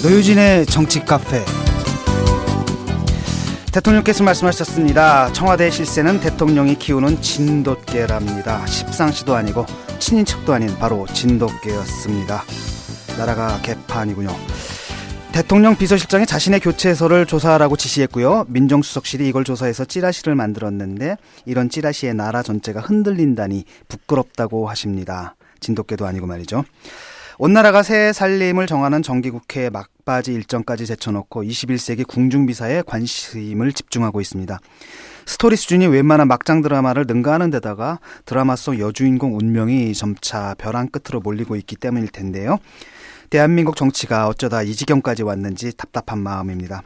노유진의 정치 카페. 대통령께서 말씀하셨습니다. 청와대 실세는 대통령이 키우는 진돗개랍니다. 십상시도 아니고 친인척도 아닌 바로 진돗개였습니다. 나라가 개판이군요. 대통령 비서실장이 자신의 교체서를 조사하라고 지시했고요. 민정수석실이 이걸 조사해서 찌라시를 만들었는데 이런 찌라시에 나라 전체가 흔들린다니 부끄럽다고 하십니다. 진돗개도 아니고 말이죠. 온 나라가 새 살림을 정하는 정기국회 막바지 일정까지 제쳐놓고 21세기 궁중비사에 관심을 집중하고 있습니다. 스토리 수준이 웬만한 막장 드라마를 능가하는 데다가 드라마 속 여주인공 운명이 점차 벼랑 끝으로 몰리고 있기 때문일 텐데요. 대한민국 정치가 어쩌다 이 지경까지 왔는지 답답한 마음입니다.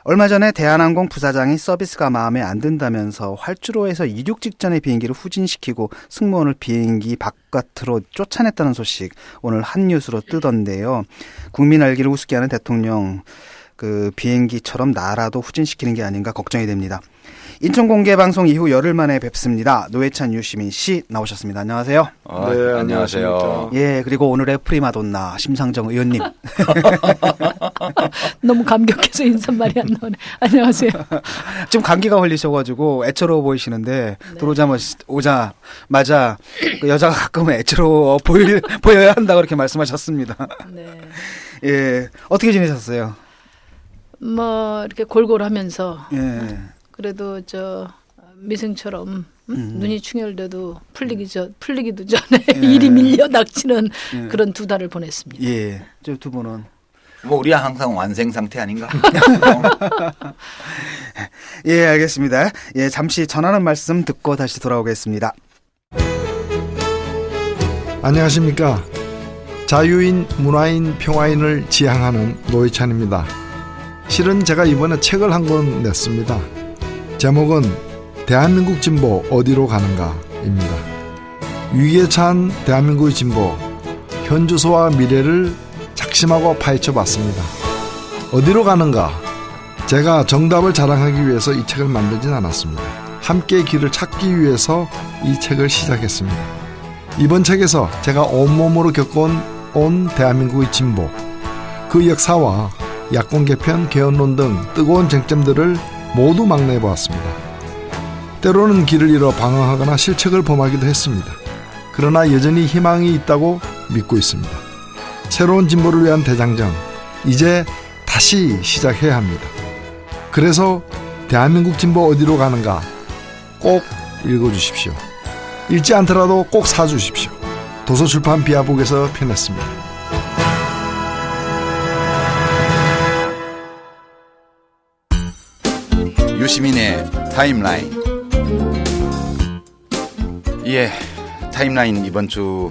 얼마 전에 대한항공 부사장이 서비스가 마음에 안 든다면서 활주로에서 이륙 직전의 비행기를 후진시키고 승무원을 비행기 바깥으로 쫓아냈다는 소식 오늘 한 뉴스로 뜨던데요. 국민 알기를 우습게 하는 대통령, 그 비행기처럼 나라도 후진시키는 게 아닌가 걱정이 됩니다. 인천 공개 방송 이후 열흘 만에 뵙습니다. 노회찬 유시민 씨 나오셨습니다. 안녕하세요. 네, 안녕하세요. 예, 그리고 오늘의 프리마돈나 심상정 의원님. 너무 감격해서 인사말이 안 나오네. 안녕하세요. 지금 감기가 걸리셔가지고 애처로워 보이시는데 네. 오자마자 그 여자가 가끔은 애처로워 보여야 한다고 그렇게 말씀하셨습니다. 네. 예, 어떻게 지내셨어요? 뭐 이렇게 골골하면서. 예. 그래도 저 미승처럼 눈이 충혈돼도 풀리기도 전에 예. 일이 밀려 닥치는 예. 그런 두 달을 보냈습니다. 예, 저 두 분은 뭐 우리야 항상 완생 상태 아닌가? 예, 알겠습니다. 예, 잠시 전하는 말씀 듣고 다시 돌아오겠습니다. 안녕하십니까? 자유인, 문화인, 평화인을 지향하는 노회찬입니다. 실은 제가 이번에 책을 한 권 냈습니다. 제목은 대한민국 진보 어디로 가는가입니다. 위기에 처한 대한민국의 진보, 현주소와 미래를 작심하고 파헤쳐봤습니다. 어디로 가는가? 제가 정답을 자랑하기 위해서 이 책을 만들진 않았습니다. 함께 길을 찾기 위해서 이 책을 시작했습니다. 이번 책에서 제가 온몸으로 겪어온 대한민국의 진보, 그 역사와 야권 개편, 개헌론 등 뜨거운 쟁점들을 모두 막내보았습니다. 때로는 길을 잃어 방황하거나 실책을 범하기도 했습니다. 그러나 여전히 희망이 있다고 믿고 있습니다. 새로운 진보를 위한 대장정, 이제 다시 시작해야 합니다. 그래서 대한민국 진보 어디로 가는가 꼭 읽어주십시오. 읽지 않더라도 꼭 사주십시오. 도서출판 비아북에서 펴냈습니다. 유시민의 타임라인. 예, 타임라인 이번 주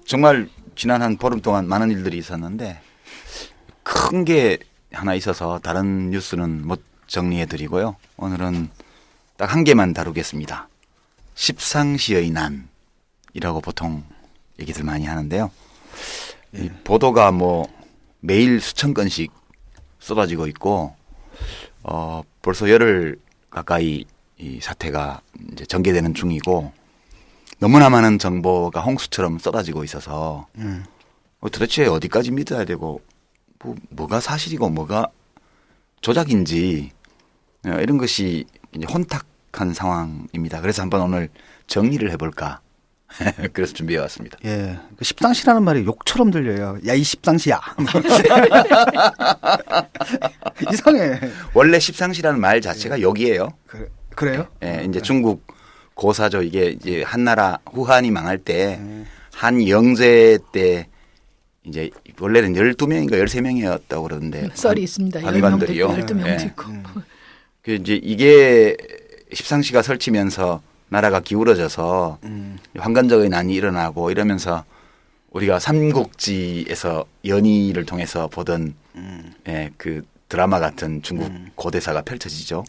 정말 지난 한 보름 동안 많은 일들이 있었는데 큰 게 하나 있어서 다른 뉴스는 못 정리해드리고요. 오늘은 딱 한 개만 다루겠습니다. 십상시의 난이라고 보통 얘기들 많이 하는데요. 이 보도가 뭐 매일 수천 건씩 쏟아지고 있고 벌써 열흘 가까이 이 사태가 이제 전개되는 중이고 너무나 많은 정보가 홍수처럼 쏟아지고 있어서 도대체 어디까지 믿어야 되고 뭐가 사실이고 뭐가 조작인지 이런 것이 이제 혼탁한 상황입니다. 그래서 한번 오늘 정리를 해볼까 그래서 준비해 왔습니다. 예, 그 십상시라는 말이 욕처럼 들려요. 야, 이 십상시야. 이상해. 원래 십상시라는 말 자체가 욕이에요. 그래요? 예, 이제 중국 고사죠. 이게 이제 한나라 후한이 망할 때 한영제 때 이제 원래는 12명인가 13명이었다고 그러는데 썰이 있습니다. 관관들이요. 12명도 있고. 그 이제 이게 십상시가 설치면서 나라가 기울어져서 환관적인 난이 일어나고 이러면서 우리가 삼국지에서 연희를 통해서 보던 예, 그 드라마 같은 중국 고대사가 펼쳐지죠.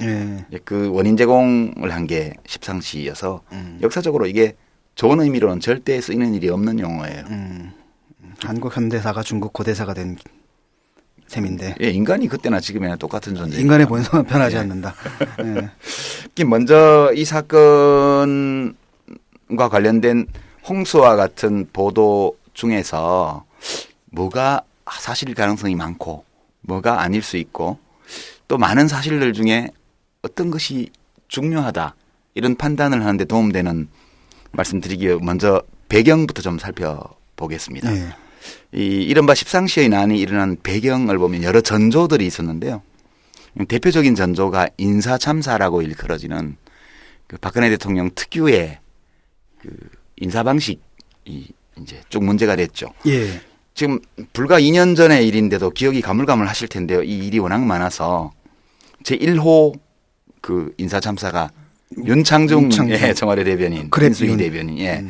그 원인 제공을 한 게 십상시여서 역사적으로 이게 좋은 의미로는 절대 쓰이는 일이 없는 용어예요. 한국 현대사가 중국 고대사가 된 셈인데. 예, 인간이 그때나 지금이나 똑같은 존재. 인간의 본성은 변하지 않는다. 예. 먼저 이 사건과 관련된 홍수와 같은 보도 중에서 뭐가 사실일 가능성이 많고 뭐가 아닐 수 있고 또 많은 사실들 중에 어떤 것이 중요하다 이런 판단을 하는데 도움되는 말씀드리기 위해 먼저 배경부터 좀 살펴보겠습니다. 네. 이 이른바 십상시의 난이 일어난 배경을 보면 여러 전조들이 있었는데요. 대표적인 전조가 인사참사라고 일컬어지는 그 박근혜 대통령 특유의 그 인사 방식이 이제 쭉 문제가 됐죠. 예. 지금 불과 2년 전의 일인데도 기억이 가물가물하실 텐데요. 이 일이 워낙 많아서 제 1호 그 인사 참사가 윤창중 예, 청와대 대변인, 인수위 대변인. 예.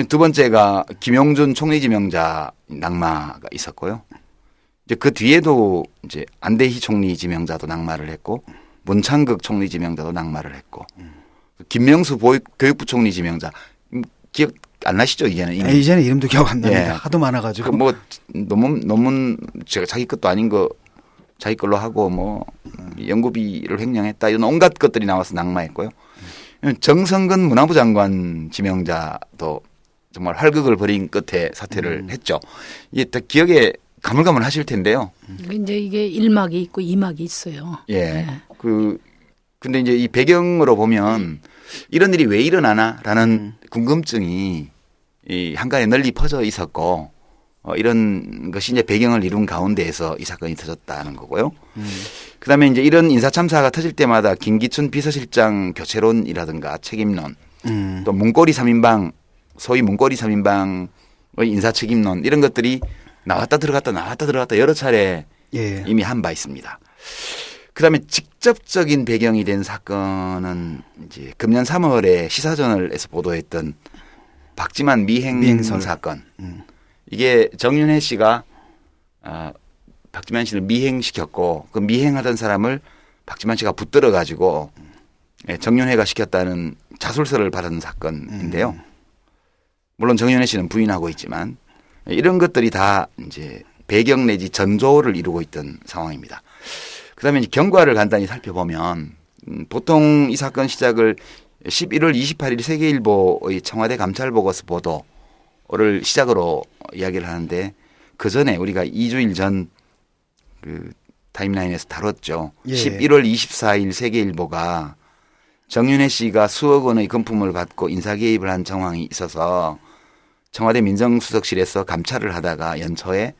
두 번째가 김용준 총리지명자 낙마가 있었고요. 이제 그 뒤에도 이제 안대희 총리 지명자도 낙마를 했고 문창극 총리 지명자도 낙마를 했고 김명수 교육부 총리 지명자 기억 안 나시죠 이제는 이미. 이제는 이름도 기억 안 납니다. 예. 하도 많아가지고. 그 뭐 논문 제가 자기 것도 아닌 거 자기 걸로 하고 뭐 연구비를 횡령했다 이런 온갖 것들이 나와서 낙마했고요. 정성근 문화부 장관 지명자도 정말 활극을 벌인 끝에 사퇴를 했죠. 이게 다 기억에 가물가물하실 텐데요. 이제 이게 1막이 있고 2막이 있어요. 예. 근데 이제 이 배경으로 보면 이런 일이 왜 일어나나라는 궁금증이 이 한간에 널리 퍼져 있었고 이런 것이 이제 배경을 이룬 가운데에서 이 사건이 터졌다는 거고요. 그다음에 이제 이런 인사 참사가 터질 때마다 김기춘 비서실장 교체론이라든가 책임론, 또 문고리 3인방 소위 문고리 3인방의 인사 책임론 이런 것들이 나왔다 들어갔다 여러 차례 예. 이미 한 바 있습니다. 그다음에 직접적인 배경이 된 사건은 이제 금년 3월에 시사저널에서 보도했던 박지만 미행설 사건. 이게 정윤회 씨가 박지만 씨를 미행시켰고 그 미행하던 사람을 박지만 씨가 붙들어 가지고 정윤회가 시켰다는 자술서를 받은 사건인데요. 물론 정윤회 씨는 부인하고 있지만 이런 것들이 다 이제 배경 내지 전조를 이루고 있던 상황입니다. 그다음에 이제 경과를 간단히 살펴보면 보통 이 사건 시작을 11월 28일 세계일보의 청와대 감찰보고서 보도를 시작으로 이야기를 하는데 그 전에 우리가 2주일 전 그 타임라인에서 다뤘죠. 예. 11월 24일 세계일보가 정윤회 씨가 수억 원의 금품을 받고 인사 개입을 한 정황이 있어서 청와대 민정수석실에서 감찰을 하다가 연초에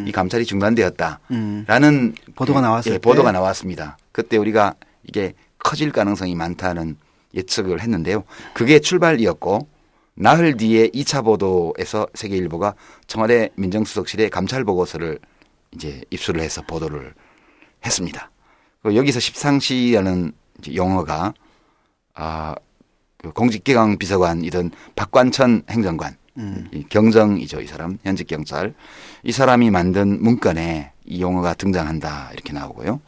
이 감찰이 중단되었다라는 보도가 나왔을 때. 보도가 나왔습니다. 그때 우리가 이게 커질 가능성이 많다는 예측을 했는데요. 그게 출발이었고 나흘 뒤에 2차 보도에서 세계일보가 청와대 민정수석실에 감찰 보고서를 이제 입수를 해서 보도를 했습니다. 여기서 십상시라는 용어가 그 공직기강 비서관이던 박관천 행정관 경정이죠. 이 사람 현직 경찰 이 사람이 만든 문건에 이 용어가 등장한다 이렇게 나오고요.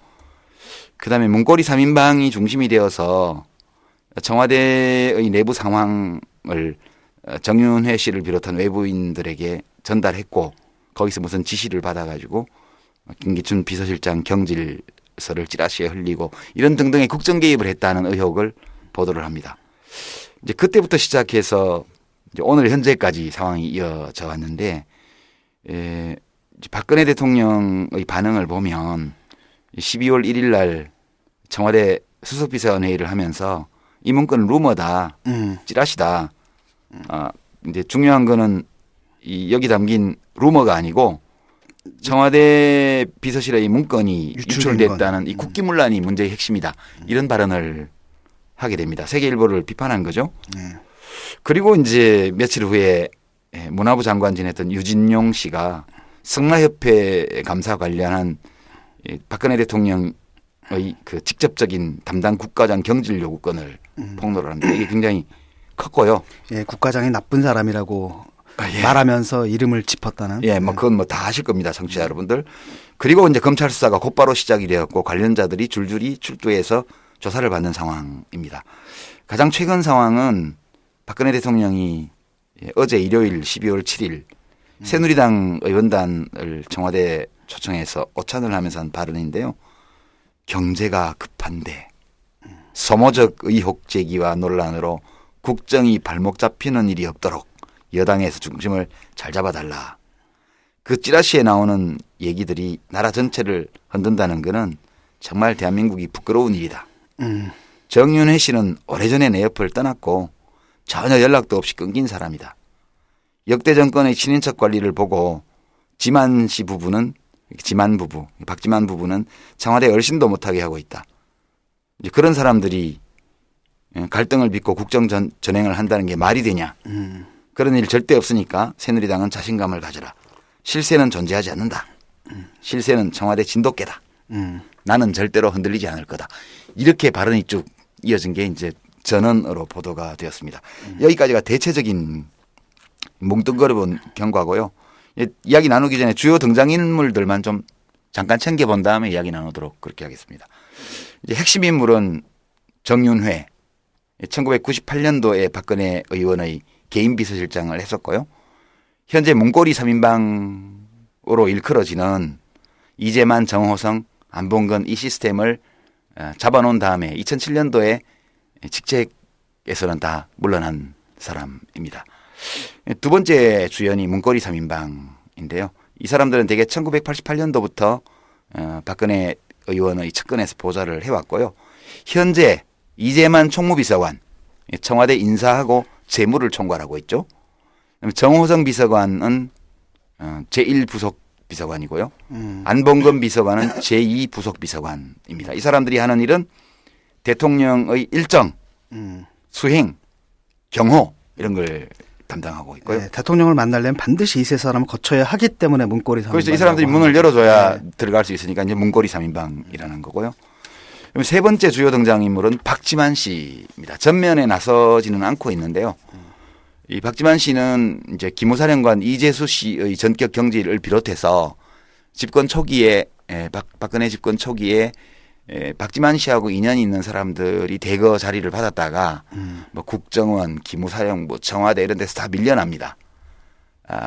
그다음에 문고리 3인방이 중심이 되어서 청와대의 내부 상황을 정윤회 씨를 비롯한 외부인들에게 전달했고 거기서 무슨 지시를 받아가지고 김기춘 비서실장 경질서를 찌라시에 흘리고 이런 등등의 국정 개입을 했다는 의혹을 보도를 합니다. 이제 그때부터 시작해서 이제 오늘 현재까지 상황이 이어져 왔는데 박근혜 대통령의 반응을 보면 12월 1일 날 청와대 수석비서원회의를 하면서 이 문건은 루머다, 찌라시다. 이제 중요한 거는 여기 담긴 루머가 아니고 청와대 비서실의 이 문건이 유출됐다는 이 국기문란이 문제의 핵심이다. 이런 발언을 하게 됩니다. 세계일보를 비판한 거죠. 그리고 이제 며칠 후에 문화부 장관 지냈던 유진용 씨가 성나협회 감사 관련한 박근혜 대통령의 그 직접적인 담당 국가장 경질 요구권을 폭로를 합니다. 이게 굉장히 컸고요. 예, 국가장이 나쁜 사람이라고 말하면서 이름을 짚었다는. 예, 뭐 그건 뭐 다 아실 겁니다, 청취자 여러분들. 그리고 이제 검찰 수사가 곧바로 시작이 되었고 관련자들이 줄줄이 출두해서 조사를 받는 상황입니다. 가장 최근 상황은 박근혜 대통령이 어제 일요일 12월 7일 새누리당 의원단을 청와대 초청해서 오찬을 하면서 한 발언인데요. 경제가 급한데 소모적 의혹 제기와 논란으로 국정이 발목 잡히는 일이 없도록 여당에서 중심을 잘 잡아달라. 그 찌라시에 나오는 얘기들이 나라 전체를 흔든다는 것은 정말 대한민국이 부끄러운 일이다. 정윤회 씨는 오래전에 내 옆을 떠났고 전혀 연락도 없이 끊긴 사람이다. 역대 정권의 친인척 관리를 보고 지만 씨 부부는 박지만 부부는 청와대 얼씬도 못하게 하고 있다. 이제 그런 사람들이 갈등을 빚고 국정 전행을 한다는 게 말이 되냐. 그런 일 절대 없으니까 새누리당은 자신감을 가져라. 실세는 존재하지 않는다. 실세는 청와대 진돗개다. 나는 절대로 흔들리지 않을 거다. 이렇게 발언이 쭉 이어진 게 이제 전원으로 보도가 되었습니다. 여기까지가 대체적인 뭉뚱그려본 경과고요. 이야기 나누기 전에 주요 등장인물들만 좀 잠깐 챙겨본 다음에 이야기 나누도록 그렇게 하겠습니다. 이제 핵심 인물은 정윤회, 1998년도에 박근혜 의원의 개인 비서실장을 했었고요. 현재 문고리 3인방으로 일컬어지는 이재만, 정호성, 안봉근 이 시스템을 잡아놓은 다음에 2007년도에 직책에서는 다 물러난 사람입니다. 두 번째 주연이 문고리 3인방인데요. 이 사람들은 대개 1988년도부터 박근혜 의원의 측근에서 보좌를 해왔고요. 현재 이재만 총무비서관, 청와대 인사하고 재무를 총괄하고 있죠. 정호성 비서관은 제1부속 비서관이고요. 안봉근 비서관은 제2부속 비서관입니다. 이 사람들이 하는 일은 대통령의 일정, 수행, 경호 이런 걸 담당하고 있고요. 네, 대통령을 만나려면 반드시 이 세 사람을 거쳐야 하기 때문에 문고리 3인방. 그래서 이 사람들이 문을 열어줘야 들어갈 수 있으니까 이제 문고리 3인방이라는 거고요. 그럼 세 번째 주요 등장인물은 박지만 씨입니다. 전면에 나서지는 않고 있는데요. 이 박지만 씨는 이제 기무사령관 이재수 씨의 전격 경질을 비롯해서 집권 초기에 박근혜 집권 초기에 박지만 씨하고 인연이 있는 사람들이 대거 자리를 받았다가 뭐 국정원, 기무사령, 뭐 청와대 이런 데서 다 밀려납니다.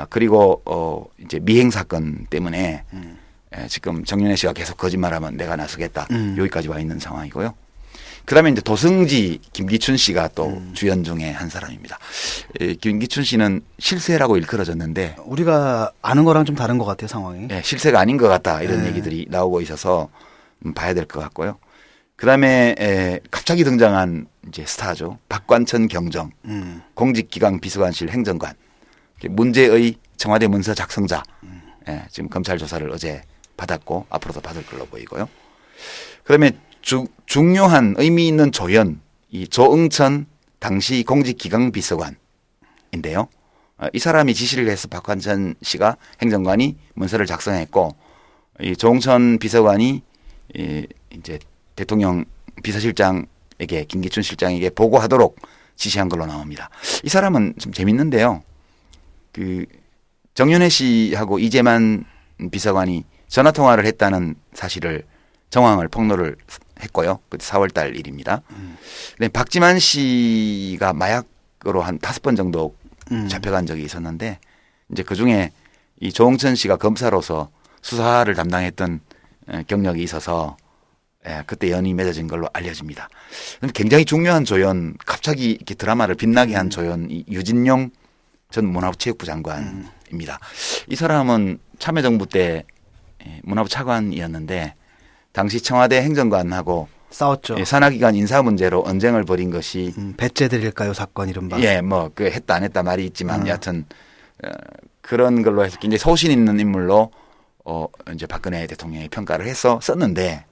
그리고 이제 미행 사건 때문에 지금 정윤회 씨가 계속 거짓말하면 내가 나서겠다. 여기까지 와 있는 상황이고요. 그다음에 이제 도승지 김기춘 씨가 또 주연 중에 한 사람입니다. 김기춘 씨는 실세라고 일컬어졌는데 우리가 아는 거랑 좀 다른 것 같아요, 상황이. 실세가 아닌 것 같다 이런 얘기들이 나오고 있어서 봐야 될 것 같고요. 그다음에 갑자기 등장한 이제 스타죠. 박관천 경정, 공직기강 비서관실 행정관, 문제의 청와대 문서 작성자. 지금 검찰 조사를 어제 받았고 앞으로도 받을 걸로 보이고요. 그다음에 중요한 의미 있는 조연, 이 조응천 당시 공직기강 비서관인데요. 이 사람이 지시를 해서 박관천 씨가 행정관이 문서를 작성했고, 이 조응천 비서관이 이제 대통령 비서실장에게 김기춘 실장에게 보고하도록 지시한 걸로 나옵니다. 이 사람은 좀 재밌는데요. 그 정윤회 씨하고 이재만 비서관이 전화 통화를 했다는 사실을 정황을 폭로를 했고요. 그때 4월 달 일입니다. 근데 박지만 씨가 마약으로 한 5번 정도 잡혀간 적이 있었는데 이제 그중에 이 조홍천 씨가 검사로서 수사를 담당했던 경력이 있어서 그때 연이 맺어진 걸로 알려집니다. 굉장히 중요한 조연, 갑자기 이렇게 드라마를 빛나게 한 조연 유진용 전 문화부 체육부 장관입니다. 이 사람은 참여정부 때 문화부 차관이었는데 당시 청와대 행정관하고 싸웠죠. 산하기관 인사 문제로 언쟁을 벌인 것이 배째 드릴까요 사건 이른바. 뭐 그 했다 안 했다 말이 있지만 여하튼 그런 걸로 해서 굉장히 소신 있는 인물로 이제 박근혜 대통령이 평가를 해서 썼는데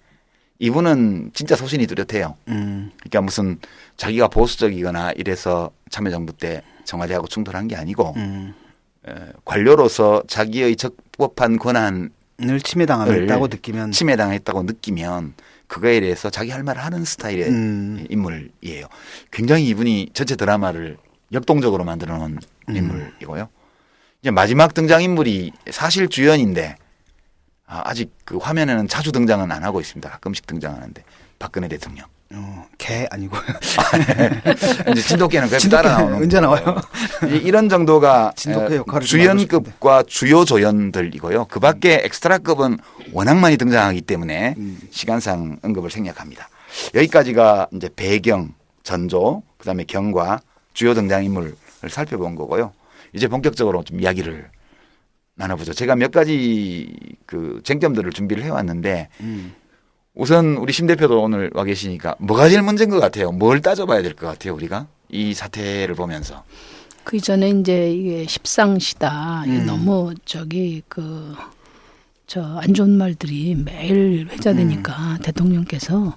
이분은 진짜 소신이 뚜렷해요. 그러니까 무슨 자기가 보수적이거나 이래서 참여정부 때 청와대하고 충돌한 게 아니고 관료로서 자기의 적법한 권한을 침해당했다고 느끼면 그거에 대해서 자기 할 말을 하는 스타일의 인물이에요. 굉장히 이분이 전체 드라마를 역동적으로 만들어 놓은 인물이고요. 이제 마지막 등장인물이 사실 주연인데 아직 그 화면에는 자주 등장은 안 하고 있습니다. 가끔씩 등장하는데 박근혜 대통령. 개 아니고요. 이제 진돗개는 그냥 따라 나오는 언제 나와요? 이런 정도가 진돗개 역할을 주연급과 주요 조연들이고요. 그 밖에 엑스트라급은 워낙 많이 등장하기 때문에 시간상 언급을 생략합니다. 여기까지가 이제 배경, 전조, 그다음에 경과, 주요 등장인물을 살펴본 거고요. 이제 본격적으로 좀 이야기를 나눠보죠. 제가 몇 가지 그 쟁점들을 준비를 해왔는데 우선 우리 심 대표도 오늘 와 계시니까 뭐가 제일 문제인 것 같아요? 뭘 따져봐야 될 것 같아요, 우리가 이 사태를 보면서. 그 이전에 이제 이게 십상시다. 이게 너무 안 좋은 말들이 매일 회자되니까 대통령께서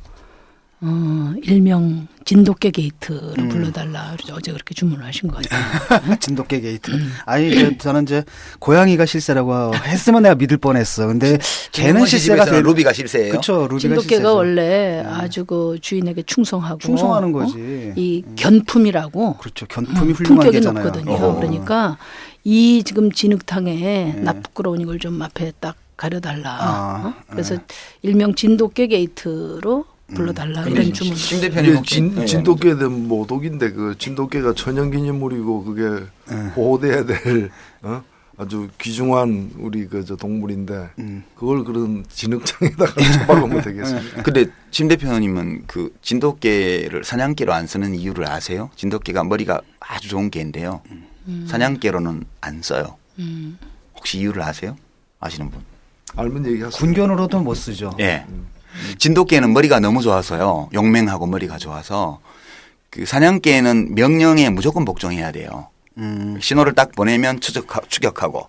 일명 진돗개 게이트를 불러달라. 그래서 어제 그렇게 주문을 하신 것 같아요. 진돗개 게이트. 아니 저는 이제 고양이가 실세라고 했으면 내가 믿을 뻔했어. 근데 걔는 실세가 될 루비가 실세예요. 그렇죠. 루비가 진돗개가 실세죠. 원래 아주 그 주인에게 충성하고 충성하는 거지. 이 견품이라고 그렇죠. 견품이 훌륭한 품격이 게잖아요. 높거든요. 그러니까 이 지금 진흙탕에 나쁘끄러운 이걸 좀 앞에 딱 가려달라. 그래서 일명 진돗개 게이트로 불러달라 이런 주문. 심 대표님 혹시 진돗개는 모독인데 그 진돗개가 천연기념물이고 그게 보호돼야 될 아주 귀중한 우리 저 동물인데 그걸 그런 진흙탕에다가 처박으면 되겠습니까? 근데 심 대표님은 그 진돗개를 사냥개로 안 쓰는 이유를 아세요? 진돗개가 머리가 아주 좋은 개인데요. 사냥개로는 안 써요. 혹시 이유를 아세요? 아시는 분? 알면 얘기하세요. 군견으로도 못 쓰죠. 예. 진돗개는 머리가 너무 좋아서요. 용맹하고 머리가 좋아서 그 사냥개는 명령에 무조건 복종해야 돼요. 신호를 딱 보내면 추격하고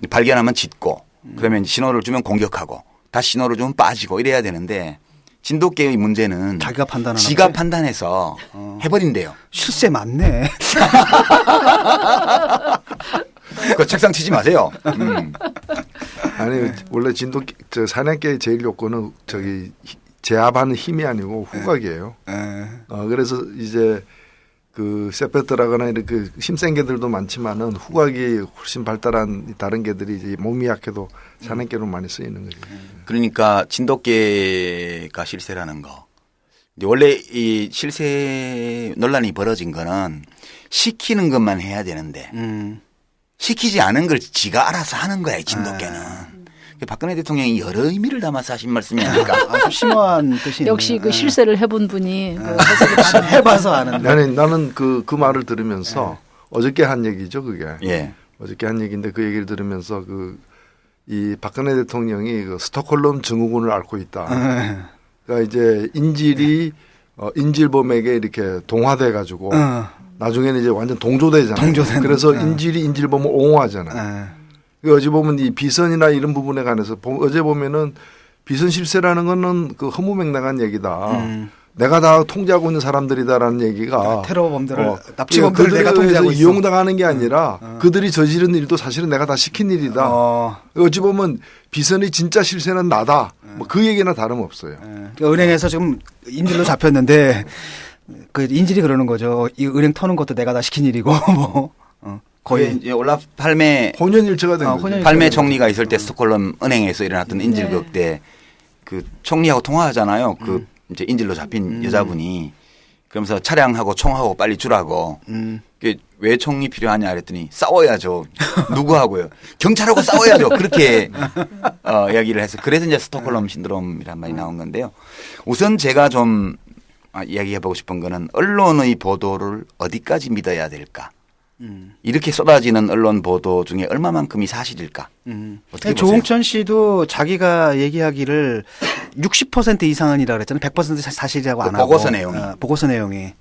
발견하면 짖고 그러면 신호를 주면 공격하고 다시 신호를 주면 빠지고 이래야 되는데 진돗개의 문제는 자기가 판단하는 지가 거지? 판단해서 해버린대요. 실세 맞네. 그 책상 치지 마세요. 아니 원래 진돗개 저 사냥개의 제일 요건은 제압하는 힘이 아니고 후각이에요. 그래서 이제 그 세페트라거나 이렇게 힘센 개들도 많지만은 후각이 훨씬 발달한 다른 개들이 이제 몸이 약해도 사냥개로 많이 쓰이는 거죠. 그러니까 진돗개가 실세라는 거. 원래 이 실세 논란이 벌어진 거는 시키는 것만 해야 되는데 시키지 않은 걸 지가 알아서 하는 거야, 이 진돗개는. 박근혜 대통령이 여러 의미를 담아서 하신 말씀이 아닐까. 아주 심오한 뜻이 있네요. 역시 그 실세를 해본 분이 그 해석이 다르네. 해봐서 아는데. 나는 그 말을 들으면서 어저께 한 얘기죠, 그게. 예. 어저께 한 얘기인데 그 얘기를 들으면서 이 박근혜 대통령이 그 스톡홀름 증후군을 앓고 있다. 그러니까 이제 인질범에게 이렇게 동화돼 가지고 나중에는 이제 완전 동조되잖아요. 그래서 인질이 인질범을 옹호하잖아요. 어제 보면 이 비선이나 이런 부분에 관해서 어제 보면은 비선 실세라는 거는 그 허무맹랑한 얘기다. 내가 다 통제하고 있는 사람들이다라는 얘기가 테러범들을 납치범들을 내가 그들에 통제하고 의해서 있어. 이용당하는 게 아니라 그들이 저지른 일도 사실은 내가 다 시킨 일이다. 어찌 보면 비선이 진짜 실세는 나다. 뭐 그 얘기나 다름없어요. 그러니까 은행에서 지금 인질로 잡혔는데 그 인질이 그러는 거죠. 이 은행 터는 것도 내가 다 시킨 일이고 뭐 거의 이제 올라프 팔메 혼연일체가 된 거죠. 팔메 총리가 있을 때 스톡홀름 은행에서 일어났던 인질극 때 그 총리하고 통화하잖아요. 그 이제 인질로 잡힌 여자분이 그러면서 차량하고 총하고 빨리 주라고. 왜 총이 필요하냐 그랬더니 싸워야죠. 누구하고요? 경찰하고 싸워야죠. 그렇게 이야기를 해서 그래서 이제 스톡홀름 신드롬이란 말이 나온 건데요. 우선 제가 좀 이야기해보고 싶은 거는 언론의 보도를 어디까지 믿어야 될까? 이렇게 쏟아지는 언론 보도 중에 얼마만큼이 사실일까? 어떻게 보세요? 조홍천 씨도 자기가 얘기하기를 60% 이상은이라 그랬잖아요. 100% 사실이라고 안 하고. 보고서 내용이. 보고서 내용이.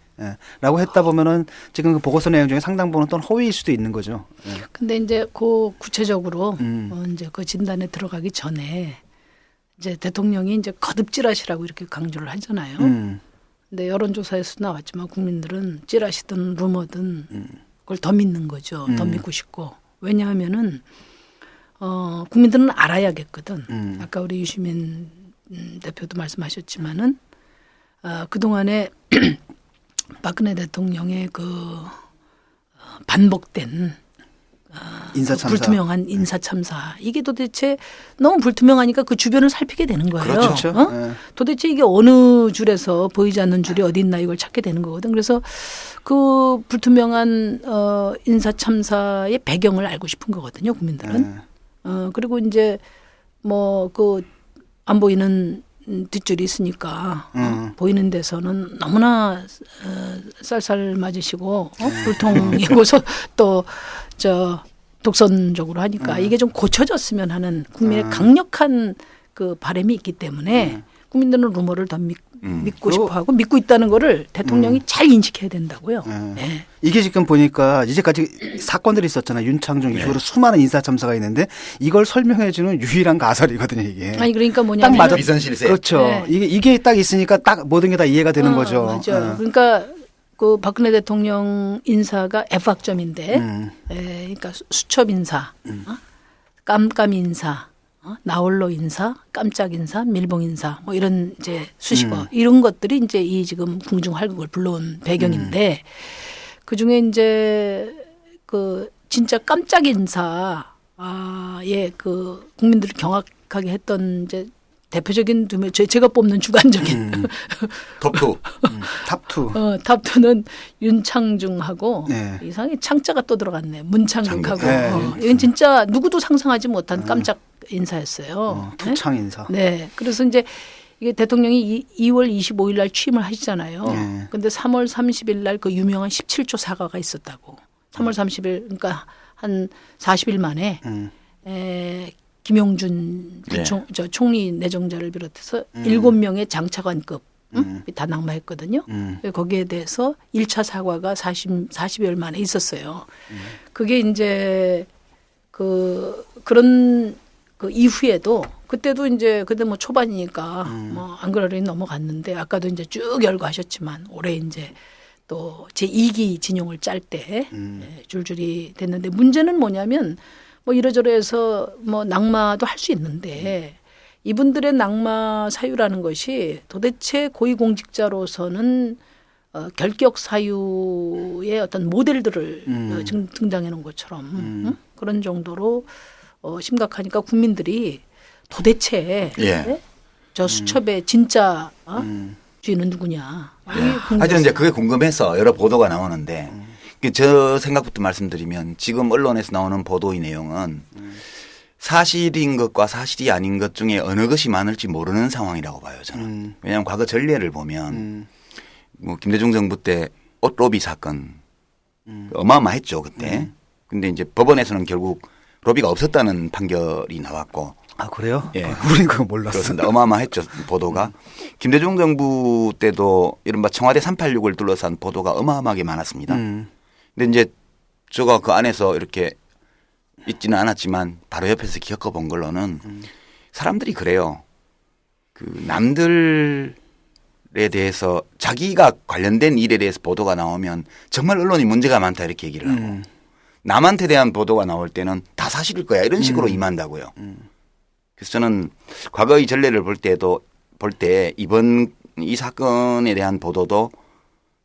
라고 했다 보면은 지금 그 보고서 내용 중에 상당 부분은 또는 허위일 수도 있는 거죠. 근데 이제 그 구체적으로 이제 그 진단에 들어가기 전에 이제 대통령이 이제 거듭 찌라시라고 이렇게 강조를 하잖아요. 근데 여론조사에서 나왔지만 국민들은 찌라시든 루머든 그걸 더 믿는 거죠. 더 믿고 싶고. 왜냐하면은 국민들은 알아야겠거든. 아까 우리 유시민 대표도 말씀하셨지만은 그동안에 박근혜 대통령의 그 반복된 인사참사. 불투명한 인사참사. 이게 도대체 너무 불투명하니까 그 주변을 살피게 되는 거예요. 그렇죠. 도대체 이게 어느 줄에서 보이지 않는 줄이 어디 있나 이걸 찾게 되는 거거든. 그래서 그 불투명한 인사참사의 배경을 알고 싶은 거거든요. 국민들은. 그리고 이제 뭐 그 안 보이는 뒷줄이 있으니까 보이는 데서는 너무나 쌀쌀 맞으시고 불통이고 또 독선적으로 하니까 이게 좀 고쳐졌으면 하는 국민의 강력한 그 바람이 있기 때문에 국민들은 루머를 더 믿고 싶어하고 믿고 있다는 거를 대통령이 잘 인식해야 된다고요. 네. 이게 지금 보니까 이제까지 사건들이 있었잖아요. 윤창중 이후로 수많은 인사 참사가 있는데 이걸 설명해주는 유일한 가설이거든요. 이게. 아니 그러니까 딱 뭐냐면 맞아. 비선실세. 그렇죠. 네. 이게 딱 있으니까 딱 모든 게 다 이해가 되는 거죠. 맞아요. 그러니까 그 박근혜 대통령 인사가 F학점인데, 그러니까 수첩 인사, 깜깜 인사, 나홀로 인사, 깜짝 인사, 밀봉 인사, 뭐 이런 이제 수식어 이런 것들이 이제 이 지금 궁중활극을 불러온 배경인데 그 중에 이제 그 진짜 깜짝 인사, 그 국민들을 경악하게 했던 이제 대표적인 두 명, 제가 뽑는 주관적인 톱투. 탑2. 탑2는 윤창중하고 네. 이상하게 창자가 또 들어갔네. 문창극하고. 네. 이건 진짜 누구도 상상하지 못한 깜짝 인사였어요. 네? 투창 인사. 네. 그래서 이제 이게 대통령이 2월 25일 날 취임을 하시잖아요. 네. 근데 3월 30일 날 그 유명한 17조 사과가 있었다고. 3월 30일 그러니까 한 40일 만에 김용준 총리 내정자를 비롯해서 7명의 장차관급 다 낙마했거든요. 거기에 대해서 1차 사과가 40여일 만에 있었어요. 그게 이제 그런 그 이후에도 그때도 이제 그때 뭐 초반이니까 뭐 안 그러려니 넘어갔는데 아까도 이제 쭉 열거하셨지만 올해 이제 또 제2기 진용을 짤 때 줄줄이 됐는데 문제는 뭐냐면 뭐 이러저러해서 뭐 낙마도 할 수 있는데 이분들의 낙마 사유라는 것이 도대체 고위공직자로서는 결격 사유의 어떤 모델들을 등장해 놓은 것처럼 그런 정도로 심각하니까 국민들이 도대체 저 수첩의 진짜 주인은 누구냐. 하여튼 이제 그게 궁금해서 여러 보도가 나오는데 저 생각부터 말씀드리면 지금 언론에서 나오는 보도의 내용은 사실인 것과 사실이 아닌 것 중에 어느 것이 많을지 모르는 상황이라고 봐요. 저는. 왜냐하면 과거 전례를 보면 뭐 김대중 정부 때 옷로비 사건 어마어마했죠 그때. 근데 이제 법원에서는 결국 로비가 없었다는 판결이 나왔고. 아 그래요? 예. 우리는 그거 몰랐어. 그렇습니다. 어마어마했죠 보도가. 김대중 정부 때도 이른바 청와대 386을 둘러싼 보도가 어마어마하게 많았습니다. 근데 이제 제가 그 안에서 이렇게 있지는 않았지만 바로 옆에서 겪어본 걸로는 사람들이 그래요. 그 남들에 대해서 자기가 관련된 일에 대해서 보도가 나오면 정말 언론이 문제가 많다 이렇게 얘기를 하고 남한테 대한 보도가 나올 때는 다 사실일 거야 이런 식으로 임한다고요. 그래서 저는 과거의 전례를 볼 때 이번 이 사건에 대한 보도도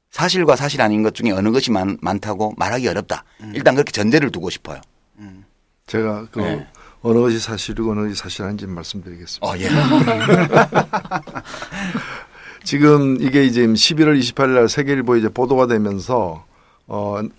사실과 사실 아닌 것 중에 어느 것이 많다고 말하기 어렵다. 일단 그렇게 전제를 두고 싶어요. 제가 어느 것이 사실이고 어느 것이 사실 아닌지 말씀드리겠습니다. 예. 지금 이게 이제 11월 28일 날 세계일보에 이제 보도가 되면서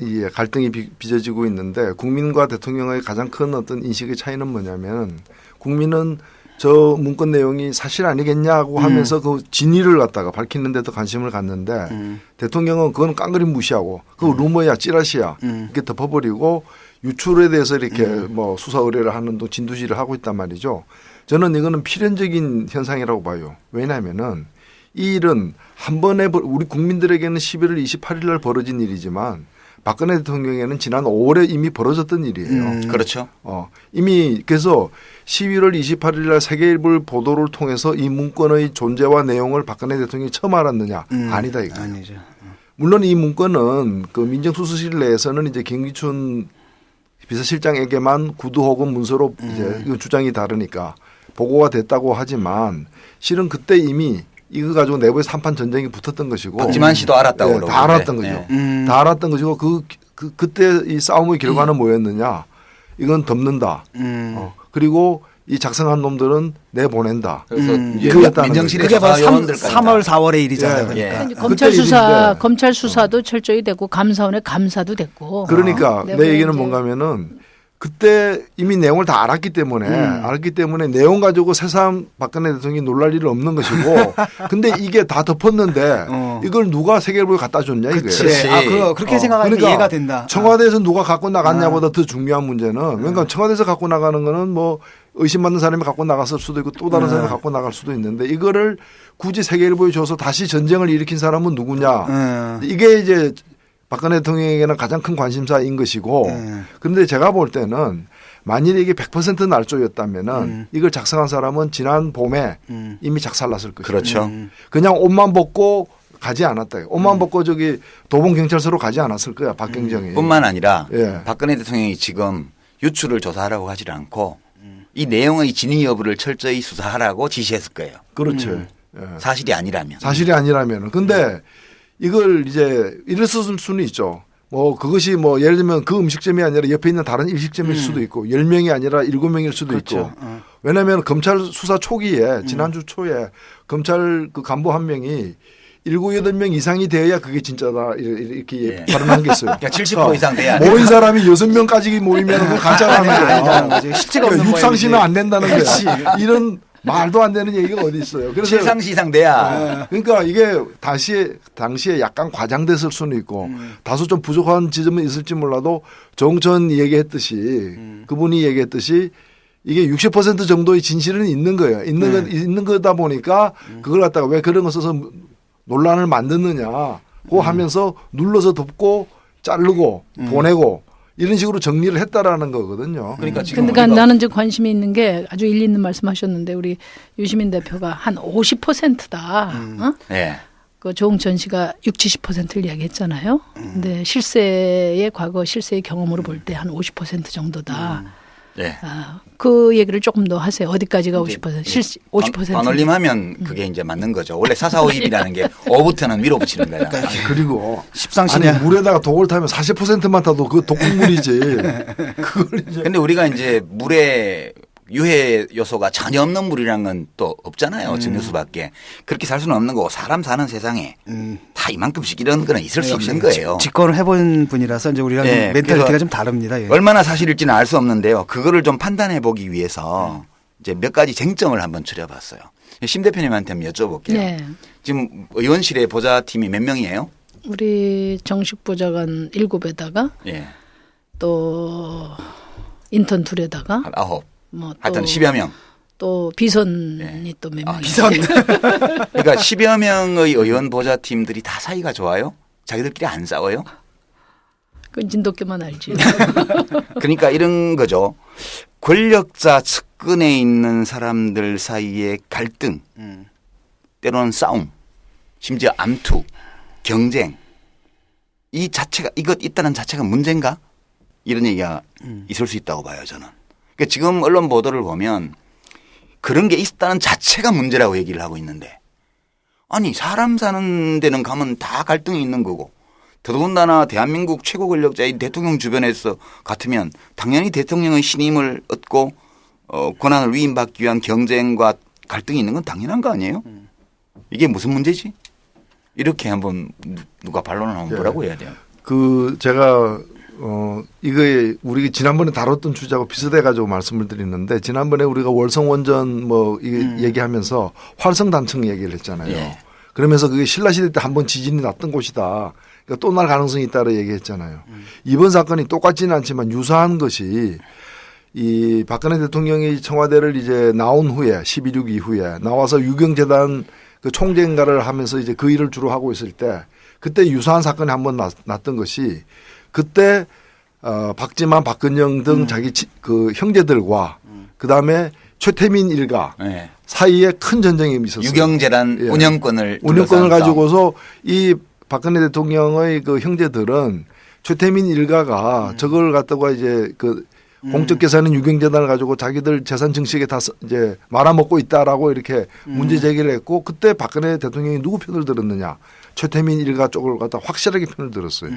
이 갈등이 빚어지고 있는데 국민과 대통령의 가장 큰 어떤 인식의 차이는 뭐냐면 국민은 저 문건 내용이 사실 아니겠냐고 하면서 그 진위를 갖다가 밝히는데도 관심을 갖는데 대통령은 그건 깡그리 무시하고 그거 루머야 찌라시야 이렇게 덮어버리고 유출에 대해서 이렇게 뭐 수사 의뢰를 하는 동 진두지를 하고 있단 말이죠. 저는 이거는 필연적인 현상이라고 봐요. 왜냐하면은 이 일은 한 번에 우리 국민들에게는 11월 28일 날 벌어진 일이지만 박근혜 대통령에게는 지난 5월에 이미 벌어졌던 일이에요. 그렇죠. 이미 그래서 11월 28일 날 세계일보 보도를 통해서 이 문건의 존재와 내용을 박근혜 대통령이 처음 알았느냐? 아니다 이거. 아니죠. 물론 이 문건은 그 민정수석실 내에서는 이제 김기춘 비서실장에게만 구두 혹은 문서로 이제 이거 주장이 다르니까 보고가 됐다고 하지만 실은 그때 이미 이거 가지고 내부에서 한판 전쟁이 붙었던 것이고 박지만 씨도 알았다고 그러고. 다 알았던 거죠. 다 알았던 것이고 그때 이 싸움의 결과는 뭐였느냐? 이건 덮는다. 그리고 이 작성한 놈들은 내보낸다. 그래서 민정실에 그게 바로 요원들까지 3월 4월의 일이잖아요. 예. 그러니까. 이제 검찰 수사, 일인데. 검찰 수사도 철저히 됐고 감사원의 감사도 됐고. 그러니까 내부에 내 얘기는 이제 뭔가 하면은 그때 이미 내용을 다 알았기 때문에 내용 가지고 새삼 박근혜 대통령이 놀랄 일은 없는 것이고 근데 이게 다 덮었는데 이걸 누가 세계일보에 갖다 줬냐 이거예요. 그치. 그렇게 생각하면 그러니까 이해가 된다. 청와대에서 누가 갖고 나갔냐보다 더 중요한 문제는 그러니까 청와대에서 갖고 나가는 거는 뭐 의심받는 사람이 갖고 나갔을 수도 있고 또 다른 사람이 갖고 나갈 수도 있는데 이거를 굳이 세계일보에 줘서 다시 전쟁을 일으킨 사람은 누구냐. 이게 이제 박근혜 대통령에게는 가장 큰 관심사인 것이고 그런데 제가 볼 때는 만일 이게 100% 날조였다면은 이걸 작성한 사람은 지난 봄에 이미 작살났을 것이죠. 그렇죠. 그냥 옷만 벗고 가지 않았다. 옷만 벗고 저기 도봉 경찰서로 가지 않았을 거야. 박경정이. 뿐만 아니라 예. 박근혜 대통령이 지금 유출을 조사하라고 하지 않고 이 내용의 진위 여부를 철저히 수사하라고 지시했을 거예요. 그렇죠. 예. 사실이 아니라면. 사실이 아니라면은. 근데 이걸 이제 이랬을 수는 있죠. 뭐 그것이 뭐 예를 들면 그 음식점이 아니라 옆에 있는 다른 일식점일 수도 있고 10명이 아니라 7명일 수도 그렇죠. 있고. 왜냐하면 검찰 수사 초기에 지난주 초에 검찰 그 간부 한 명이 7, 8명 이상이 되어야 그게 진짜다 이렇게 발언한 게 있어요. 그러니까 70% 이상 돼야 돼. 모인 사람이 6명까지 모이면 그건 가짜라는 거야. 실체가 없는 육상시는 모양이지. 안 된다는 거야. 이런 말도 안 되는 얘기가 어디 있어요. 그래서 실상시 이상 돼야. 그러니까 이게 당시에 약간 과장됐을 수는 있고 다소 좀 부족한 지점은 있을지 몰라도 정천 얘기했듯이 그분이 얘기했듯이 이게 60% 정도의 진실은 있는 거예요. 있는 거다 보니까 그걸 갖다가 왜 그런 거 써서 논란을 만드느냐고 하면서 눌러서 덮고 자르고 보내고 이런 식으로 정리를 했다라는 거거든요. 그러니까 지금 그러니까 나는 이제 관심이 있는 게 아주 일리 있는 말씀하셨는데 우리 유시민 대표가 한 50%다. 어? 예. 그 조홍천 씨가 70-70%를 이야기했잖아요. 근데 과거 실세의 경험으로 볼 때 한 50% 정도다. 예. 그 얘기를 조금 더 하세요. 어디까지가 50%? 50%. 반올림하면 그게 이제 맞는 거죠. 원래 사사오입이라는 게 5부터는 밀어붙이는 거야. 그리고 십상시냐. 아니 물에다가 독을 타면 40%만 타도 그 독극물이지. 그걸 이제 근데 우리가 이제 물에 유해 요소가 전혀 없는 물이란 건 또 없잖아요. 증류수밖에. 그렇게 살 수는 없는 거고 사람 사는 세상에 다 이만큼씩 이런 거는 있을 수 없는 거예요. 직권을 해본 분이라서 이제 우리랑 예, 멘탈리티가 그래서 좀 다릅니다. 예. 얼마나 사실일지는 알 수 없는데요. 그거를 좀 판단해 보기 위해서 이제 몇 가지 쟁점을 한번 추려봤어요. 심 대표님한테 한번 여쭤볼게요. 네. 지금 의원실에 보좌팀이 몇 명이에요? 우리 정식 보좌관 7에다가 예. 또 인턴 2에다가 한 9. 뭐 하여튼 10여 명. 또 비선이 또 몇 명. 비선. 그러니까 10여 명의 의원 보좌팀들이 다 사이가 좋아요? 자기들끼리 안 싸워요? 그건 진돗개만 알지. 그러니까 이런 거죠. 권력자 측근에 있는 사람들 사이의 갈등, 때로는 싸움, 심지어 암투, 경쟁. 이 자체가 이것 있다는 자체가 문제인가? 이런 얘기가 있을 수 있다고 봐요, 저는. 그러니까 지금 언론 보도를 보면 그런 게 있다는 자체가 문제라고 얘기를 하고 있는데 아니 사람 사는 데는 가면 다 갈등이 있는 거고 더더군다나 대한민국 최고 권력자인 대통령 주변에서 같으면 당연히 대통령의 신임을 얻고 권한을 위임받기 위한 경쟁과 갈등이 있는 건 당연한 거 아니에요? 이게 무슨 문제지? 이렇게 한번 누가 반론을 하면 뭐라고 해야 돼요? 그 제가 이거에 우리 지난번에 다뤘던 주제하고 비슷해가지고 말씀을 드리는데 지난번에 우리가 월성 원전 뭐 얘기하면서 활성 단층 얘기를 했잖아요. 예. 그러면서 그게 신라시대 때 한번 지진이 났던 곳이다. 그러니까 또 날 가능성이 있다고 얘기했잖아요. 이번 사건이 똑같지는 않지만 유사한 것이 이 박근혜 대통령이 청와대를 이제 나온 후에 12.6 이후에 나와서 유경재단 그 총재인가를 하면서 이제 그 일을 주로 하고 있을 때 그때 유사한 사건이 한번 났던 것이 그때 박지만, 박근영 등 자기 그 형제들과 그 다음에 최태민 일가 네. 사이에 큰 전쟁이 있었어요. 유경재단 예. 운영권을 가지고서 이 박근혜 대통령의 그 형제들은 최태민 일가가 저걸 갖다가 이제 그 공적 계산은 유경재단을 가지고 자기들 재산 증식에 다 이제 말아먹고 있다라고 이렇게 문제 제기를 했고 그때 박근혜 대통령이 누구 편을 들었느냐. 최태민 일가 쪽을 갖다 확실하게 편을 들었어요.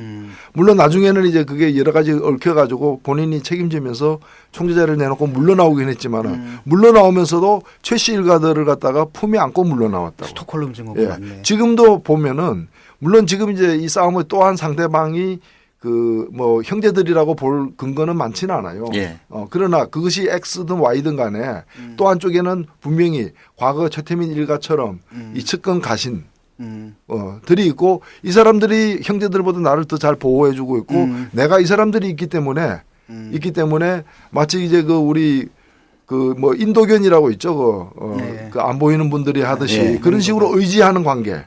물론 나중에는 이제 그게 여러 가지 얽혀가지고 본인이 책임지면서 총재자를 내놓고 물러나오긴 했지만은 물러나오면서도 최 씨 일가들을 갖다가 품에 안고 물러나왔다고. 스톡홀름 증후가 예. 맞네. 지금도 보면은 물론 지금 이제 이 싸움의 또한 상대방이 그 뭐 형제들이라고 볼 근거는 많지는 않아요. 예. 그러나 그것이 X든 Y든 간에 또 한쪽에는 분명히 과거 최태민 일가처럼 이 측근 가신 들이 있고 이 사람들이 형제들보다 나를 더 잘 보호해주고 있고 내가 이 사람들이 있기 때문에 마치 이제 그 우리 그 뭐 인도견이라고 있죠. 네. 그 안 보이는 분들이 하듯이 예. 그런 식으로 의지하는 관계. 예.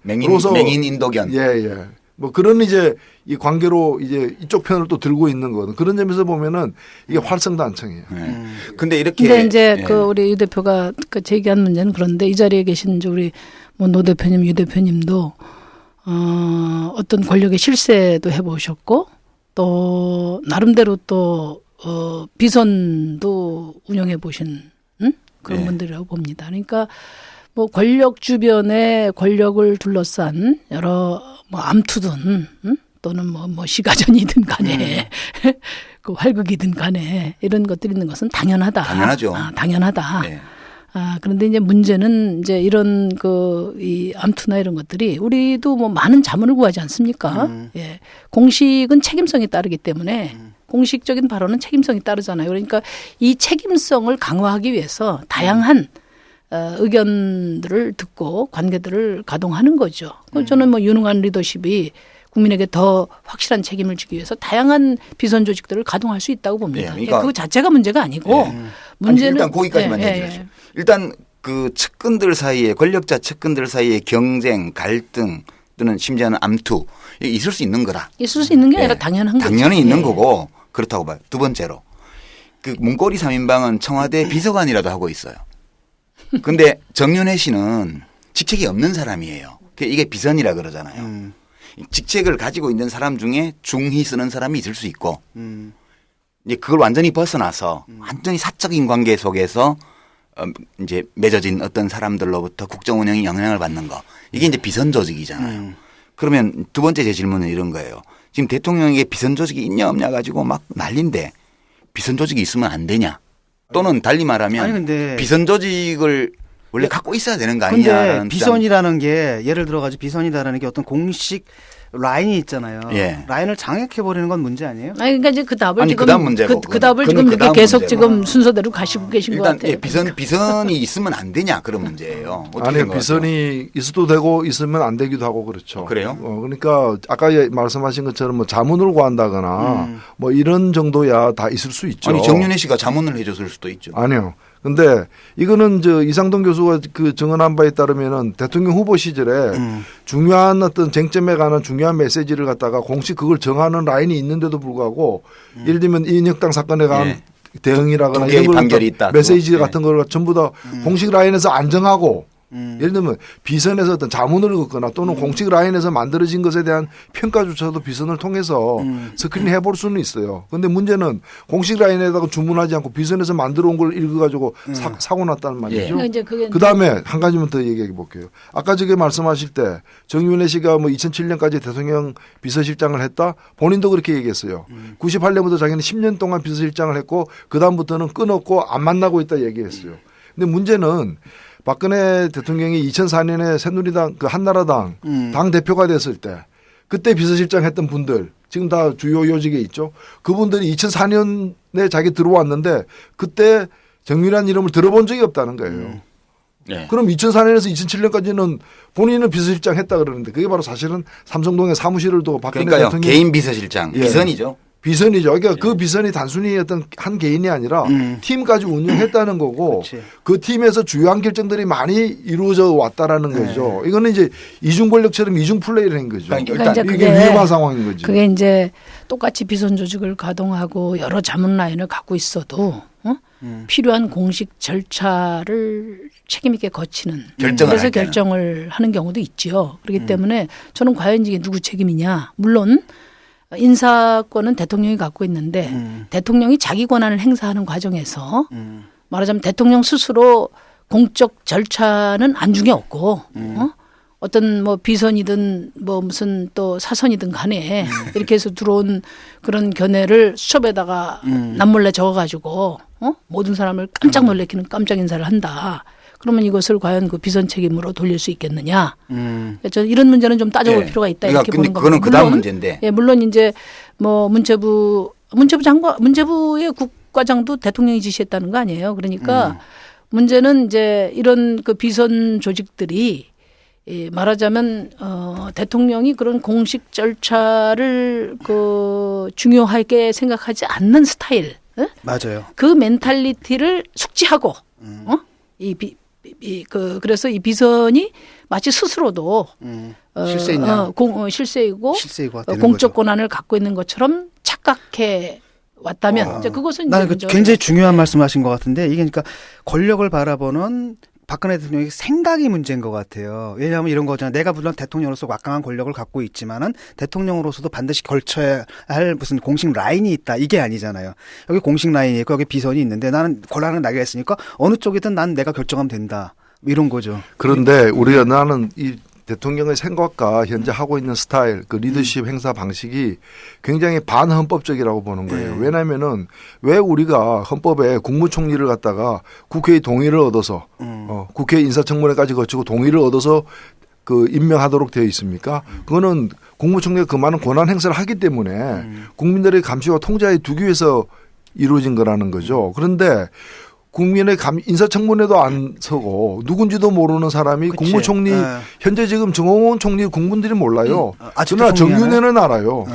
맹인 인도견. 예. 뭐 그런 이제 이 관계로 이제 이쪽 편을 또 들고 있는 거는 그런 점에서 보면은 이게 활성단청이에요. 근데 이렇게 근데 이제 예. 그 우리 유 대표가 그 제기한 문제는 그런데 이 자리에 계신 이제 우리 뭐 노 대표님, 유 대표님도 어떤 권력의 실세도 해보셨고 또 나름대로 또 비선도 운영해 보신 그런 네. 분들이라고 봅니다. 그러니까 뭐 권력 주변에 권력을 둘러싼 여러 뭐 암투든 또는 뭐 시가전이든 간에 그 활극이든 간에 이런 것들이 있는 것은 당연하다. 당연하죠. 당연하다. 예. 그런데 이제 문제는 이제 이런 이 암투나 이런 것들이 우리도 뭐 많은 자문을 구하지 않습니까? 예. 공식은 책임성이 따르기 때문에 공식적인 발언은 책임성이 따르잖아요. 그러니까 이 책임성을 강화하기 위해서 다양한 의견들을 듣고 관계들을 가동하는 거죠. 저는 뭐 유능한 리더십이 국민에게 더 확실한 책임을 지기 위해서 다양한 비선 조직들을 가동할 수 있다고 봅니다. 예, 그러니까 그 자체가 문제가 아니고 문제는 일단 거기까지만 얘기하죠. 일단 그 측근들 사이에 권력자 측근들 사이에 경쟁, 갈등 또는 심지어는 암투 이게 있을 수 있는 거라. 있을 수 있는 게 아니라 예. 당연한 거죠. 당연히 있는 예. 거고 그렇다고 봐요. 두 번째로 그 문고리 3인방은 청와대 비서관이라도 하고 있어요. 근데 정윤회 씨는 직책이 없는 사람이에요. 이게 비선이라 그러잖아요. 직책을 가지고 있는 사람 중에 중히 쓰는 사람이 있을 수 있고 이제 그걸 완전히 벗어나서 완전히 사적인 관계 속에서 이제 맺어진 어떤 사람들로부터 국정 운영이 영향을 받는 거 이게 이제 비선 조직이잖아요. 그러면 두 번째 제 질문은 이런 거예요. 지금 대통령에게 비선 조직이 있냐 없냐 가지고 막 난리인데 비선 조직이 있으면 안 되냐? 또는 달리 말하면 아니, 근데 비선 조직을 원래 갖고 있어야 되는 거 근데 아니냐? 비선이라는 게 예를 들어가지고 비선이라는 게 어떤 공식 라인이 있잖아요. 예. 라인을 장악해버리는 건 문제 아니에요? 그러니까 이제 그 답을 아니, 지금 그다음 문제고, 그 답을 그거는 지금 이렇게 그다음 계속 문제고. 지금 순서대로 가시고 계신 것 일단 같아요. 예, 비선이 있으면 안 되냐 그런 문제예요. 어떻게 아니 생각하세요? 비선이 있어도 되고 있으면 안 되기도 하고 그렇죠. 그래요? 그러니까 아까 말씀하신 것처럼 뭐 자문을 구한다거나 뭐 이런 정도야 다 있을 수 있죠. 아니 정윤혜 씨가 자문을 해줬을 수도 있죠. 아니요. 근데 이거는 이상동 교수가 그 증언한 바에 따르면은 대통령 후보 시절에 중요한 어떤 쟁점에 관한 중요한 메시지를 갖다가 공식 그걸 정하는 라인이 있는데도 불구하고 예를 들면 이인혁당 사건에 관한 예. 대응이라거나 두 개의 이런 걸 판결이 있다. 메시지 그거. 같은 걸 전부 다 공식 라인에서 안 정하고 예를 들면 비선에서 어떤 자문을 긋거나 또는 공식 라인에서 만들어진 것에 대한 평가조차도 비선을 통해서 스크린 해볼 수는 있어요. 그런데 문제는 공식 라인에다가 주문하지 않고 비선에서 만들어 온 걸 읽어가지고 사고 났다는 말이죠. 그러니까 이제 그게 그 다음에 한 가지만 더 얘기해 볼게요. 아까 저게 말씀하실 때 정윤회 씨가 뭐 2007년까지 대통령 비서실장을 했다. 본인도 그렇게 얘기했어요. 98년부터 자기는 10년 동안 비서실장을 했고 그 다음부터는 끊었고 안 만나고 있다 얘기했어요. 근데 문제는 박근혜 대통령이 2004년에 새누리당 그 한나라당 당 대표가 됐을 때 그때 비서실장 했던 분들 지금 다 주요 요직에 있죠. 그분들이 2004년에 자기 들어왔는데 그때 정윤회라는 이름을 들어본 적이 없다는 거예요. 네. 그럼 2004년에서 2007년까지는 본인은 비서실장 했다 그러는데 그게 바로 사실은 삼성동에 사무실을 두고 박근혜 그러니까요. 대통령 개인 비서실장 예. 비선이죠. 비선이죠. 그러니까 그 비선이 단순히 어떤 한 개인이 아니라 팀까지 운영했다는 거고 그렇지. 그 팀에서 주요한 결정들이 많이 이루어져 왔다라는 거죠. 이거는 이제 이중 권력처럼 이중 플레이를 한 거죠. 그러니까 그러니까 일단 이제 이게 위험한 상황인 거죠. 그게 이제 똑같이 비선 조직을 가동하고 여러 자문 라인을 갖고 있어도 필요한 공식 절차를 책임 있게 거치는 결정을 그래서 할 때는. 결정을 하는 경우도 있지요. 그렇기 때문에 저는 과연 이게 누구 책임이냐. 물론 인사권은 대통령이 갖고 있는데 대통령이 자기 권한을 행사하는 과정에서 말하자면 대통령 스스로 공적 절차는 안중에 없고 어떤 뭐 비선이든 뭐 무슨 또 사선이든 간에 이렇게 해서 들어온 그런 견해를 수첩에다가 남몰래 적어가지고 모든 사람을 깜짝 놀래키는 깜짝 인사를 한다. 그러면 이것을 과연 그 비선 책임으로 돌릴 수 있겠느냐? 음. 저는 이런 문제는 좀 따져볼 예. 필요가 있다 그러니까 이렇게 근데 보는 겁니다. 그거는 그다음 문제인데. 예, 물론 이제 뭐 문체부의 국과장도 대통령이 지시했다는 거 아니에요. 그러니까 문제는 이제 이런 그 비선 조직들이 말하자면 대통령이 그런 공식 절차를 그 중요하게 생각하지 않는 스타일, 맞아요. 그 멘탈리티를 숙지하고, 그래서 이 비선이 마치 스스로도 실세냐. 실세이고 실세이고 되는 공적 거죠. 권한을 갖고 있는 것처럼 착각해 왔다면 이제 그것은 나는 이제 굉장히 중요한 말씀하신 것 같은데 이게 그러니까 권력을 바라보는 박근혜 대통령의 생각이 문제인 것 같아요. 왜냐하면 이런 거잖아요. 내가 물론 대통령으로서 막강한 권력을 갖고 있지만은 대통령으로서도 반드시 걸쳐야 할 무슨 공식 라인이 있다. 이게 아니잖아요. 여기 공식 라인이 있고 여기 비선이 있는데 나는 권한을 나게 했으니까 어느 쪽이든 난 내가 결정하면 된다. 이런 거죠. 그런데 우리가 나는 이 대통령의 생각과 현재 하고 있는 스타일, 그 리더십 행사 방식이 굉장히 반헌법적이라고 보는 거예요. 왜냐하면은 왜 우리가 헌법에 국무총리를 갖다가 국회의 동의를 얻어서 국회 인사청문회까지 거치고 동의를 얻어서 그 임명하도록 되어 있습니까? 그거는 국무총리가 그 많은 권한 행사를 하기 때문에 국민들의 감시와 통제에 두기 위해서 이루어진 거라는 거죠. 그런데 국민의 인사청문회도 안 서고 누군지도 모르는 사람이 그치. 국무총리 현재 지금 정홍원 총리 국민들이 몰라요. 아직도 그러나 총리하나요? 정윤회는 알아요.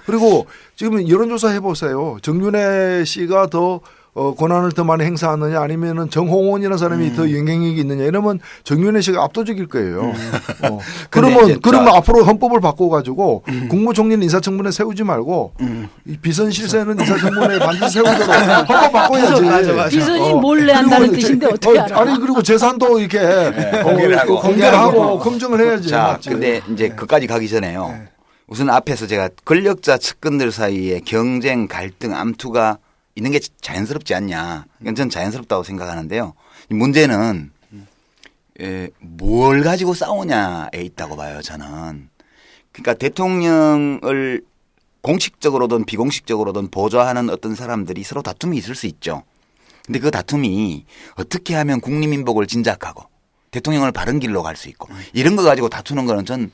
그리고 지금 여론조사 해보세요. 정윤회 씨가 더 권한을 더 많이 행사하느냐 아니면은 정홍원이라는 사람이 더 영향력이 있느냐 이러면 정윤회 씨가 압도적일 거예요. 그러면 앞으로 헌법을 바꿔가지고 국무총리는 인사청문회 세우지 말고 이 비선 실세는 인사청문회 반드시 세우도록 헌법 바꿔야지. 맞아. 비선이 몰래 한다는 뜻인데 어떻게 알아? 아니 그리고 재산도 이렇게 공개를 하고. 공개를 하고 검증을 해야지. 자, 맞지? 근데 이제 그까지 가기 전에요. 우선 앞에서 제가 권력자 측근들 사이에 경쟁, 갈등, 암투가 있는 게 자연스럽지 않냐. 이건 전 자연스럽다고 생각하는데요. 문제는 뭘 가지고 싸우냐에 있다고 봐요, 저는. 그러니까 대통령을 공식적으로든 비공식적으로든 보좌하는 어떤 사람들이 서로 다툼이 있을 수 있죠. 근데 그 다툼이 어떻게 하면 국민민복을 진작하고 대통령을 바른 길로 갈 수 있고 이런 거 가지고 다투는 거는 전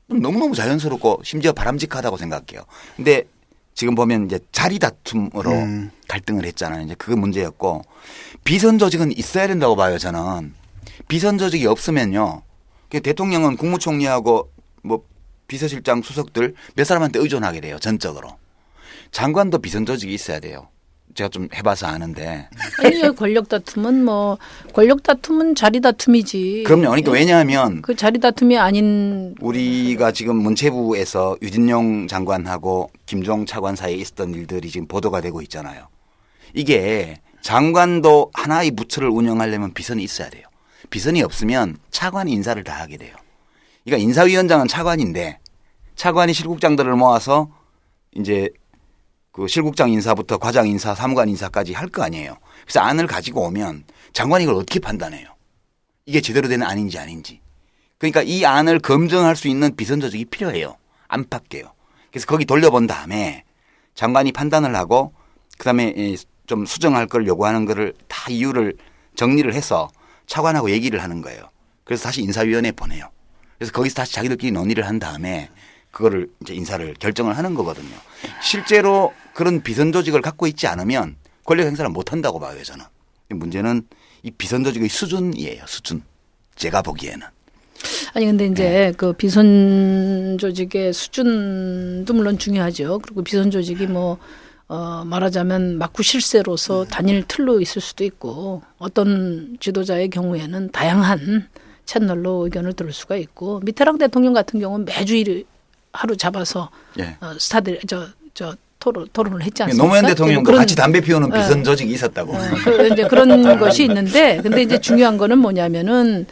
너무너무 자연스럽고 심지어 바람직하다고 생각해요. 근데 지금 보면 이제 자리 다툼으로 갈등을 했잖아요. 이제 그게 문제였고 비선 조직은 있어야 된다고 봐요. 저는 비선 조직이 없으면요, 대통령은 국무총리하고 뭐 비서실장 수석들 몇 사람한테 의존하게 돼요. 전적으로. 장관도 비선 조직이 있어야 돼요. 제가 좀 해봐서 아는데. 아니요, 권력 다툼은 자리 다툼이지. 그럼요. 그러니까 왜냐하면 그 자리 다툼이 아닌 우리가 지금 문체부에서 유진용 장관하고 김종 차관 사이에 있었던 일들이 지금 보도가 되고 있잖아요. 이게 장관도 하나의 부처를 운영하려면 비선이 있어야 돼요. 비선이 없으면 차관이 인사를 다 하게 돼요. 그러니까 인사위원장은 차관인데 차관이 실국장들을 모아서 이제 그 실국장 인사부터 과장 인사, 사무관 인사까지 할 거 아니에요. 그래서 안을 가지고 오면 장관이 이걸 어떻게 판단해요? 이게 제대로 된 안인지 아닌지. 그러니까 이 안을 검증할 수 있는 비선 조직이 필요해요. 안팎에요. 그래서 거기 돌려본 다음에 장관이 판단을 하고 그다음에 좀 수정할 걸 요구하는 거를 다 이유를 정리를 해서 차관하고 얘기를 하는 거예요. 그래서 다시 인사위원회에 보내요. 그래서 거기서 다시 자기들끼리 논의를 한 다음에 그거를 이제 인사를 결정을 하는 거거든요. 실제로 그런 비선 조직을 갖고 있지 않으면 권력 행사를 못 한다고 봐요, 저는. 문제는 이 비선 조직의 수준이에요, 수준. 제가 보기에는. 아니 근데 이제 그 비선 조직의 수준도 물론 중요하죠. 그리고 비선 조직이 뭐 말하자면 막구 실세로서 단일 틀로 있을 수도 있고 어떤 지도자의 경우에는 다양한 채널로 의견을 들을 수가 있고 미테랑 대통령 같은 경우는 매주 하루 잡아서 스타들 토론을 했지 않습니까? 노무현 대통령도 그런, 같이 담배 피우는 비선 조직이 있었다고. 이제 그런 것이 있는데, 근데 이제 중요한 거는 뭐냐면은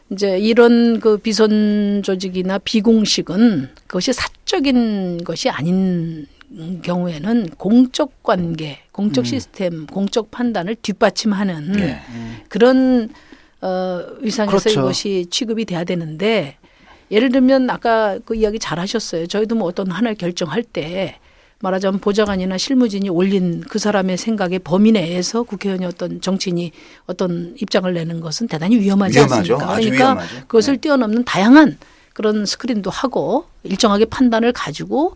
이제 이런 그 비선 조직이나 비공식은 그것이 사적인 것이 아닌 경우에는 공적 관계, 공적 시스템, 공적 판단을 뒷받침하는 그런 위상에서 그렇죠. 이것이 취급이 돼야 되는데. 예를 들면 아까 그 이야기 잘 하셨어요. 저희도 뭐 어떤 하나를 결정할 때 말하자면 보좌관이나 실무진이 올린 그 사람의 생각의 범위 내에서 국회의원이 어떤 정치인이 어떤 입장을 내는 것은 대단히 위험하지 위험하죠. 않습니까? 아주 그러니까 위험하죠. 그것을 뛰어넘는 다양한 그런 스크린도 하고 일정하게 판단을 가지고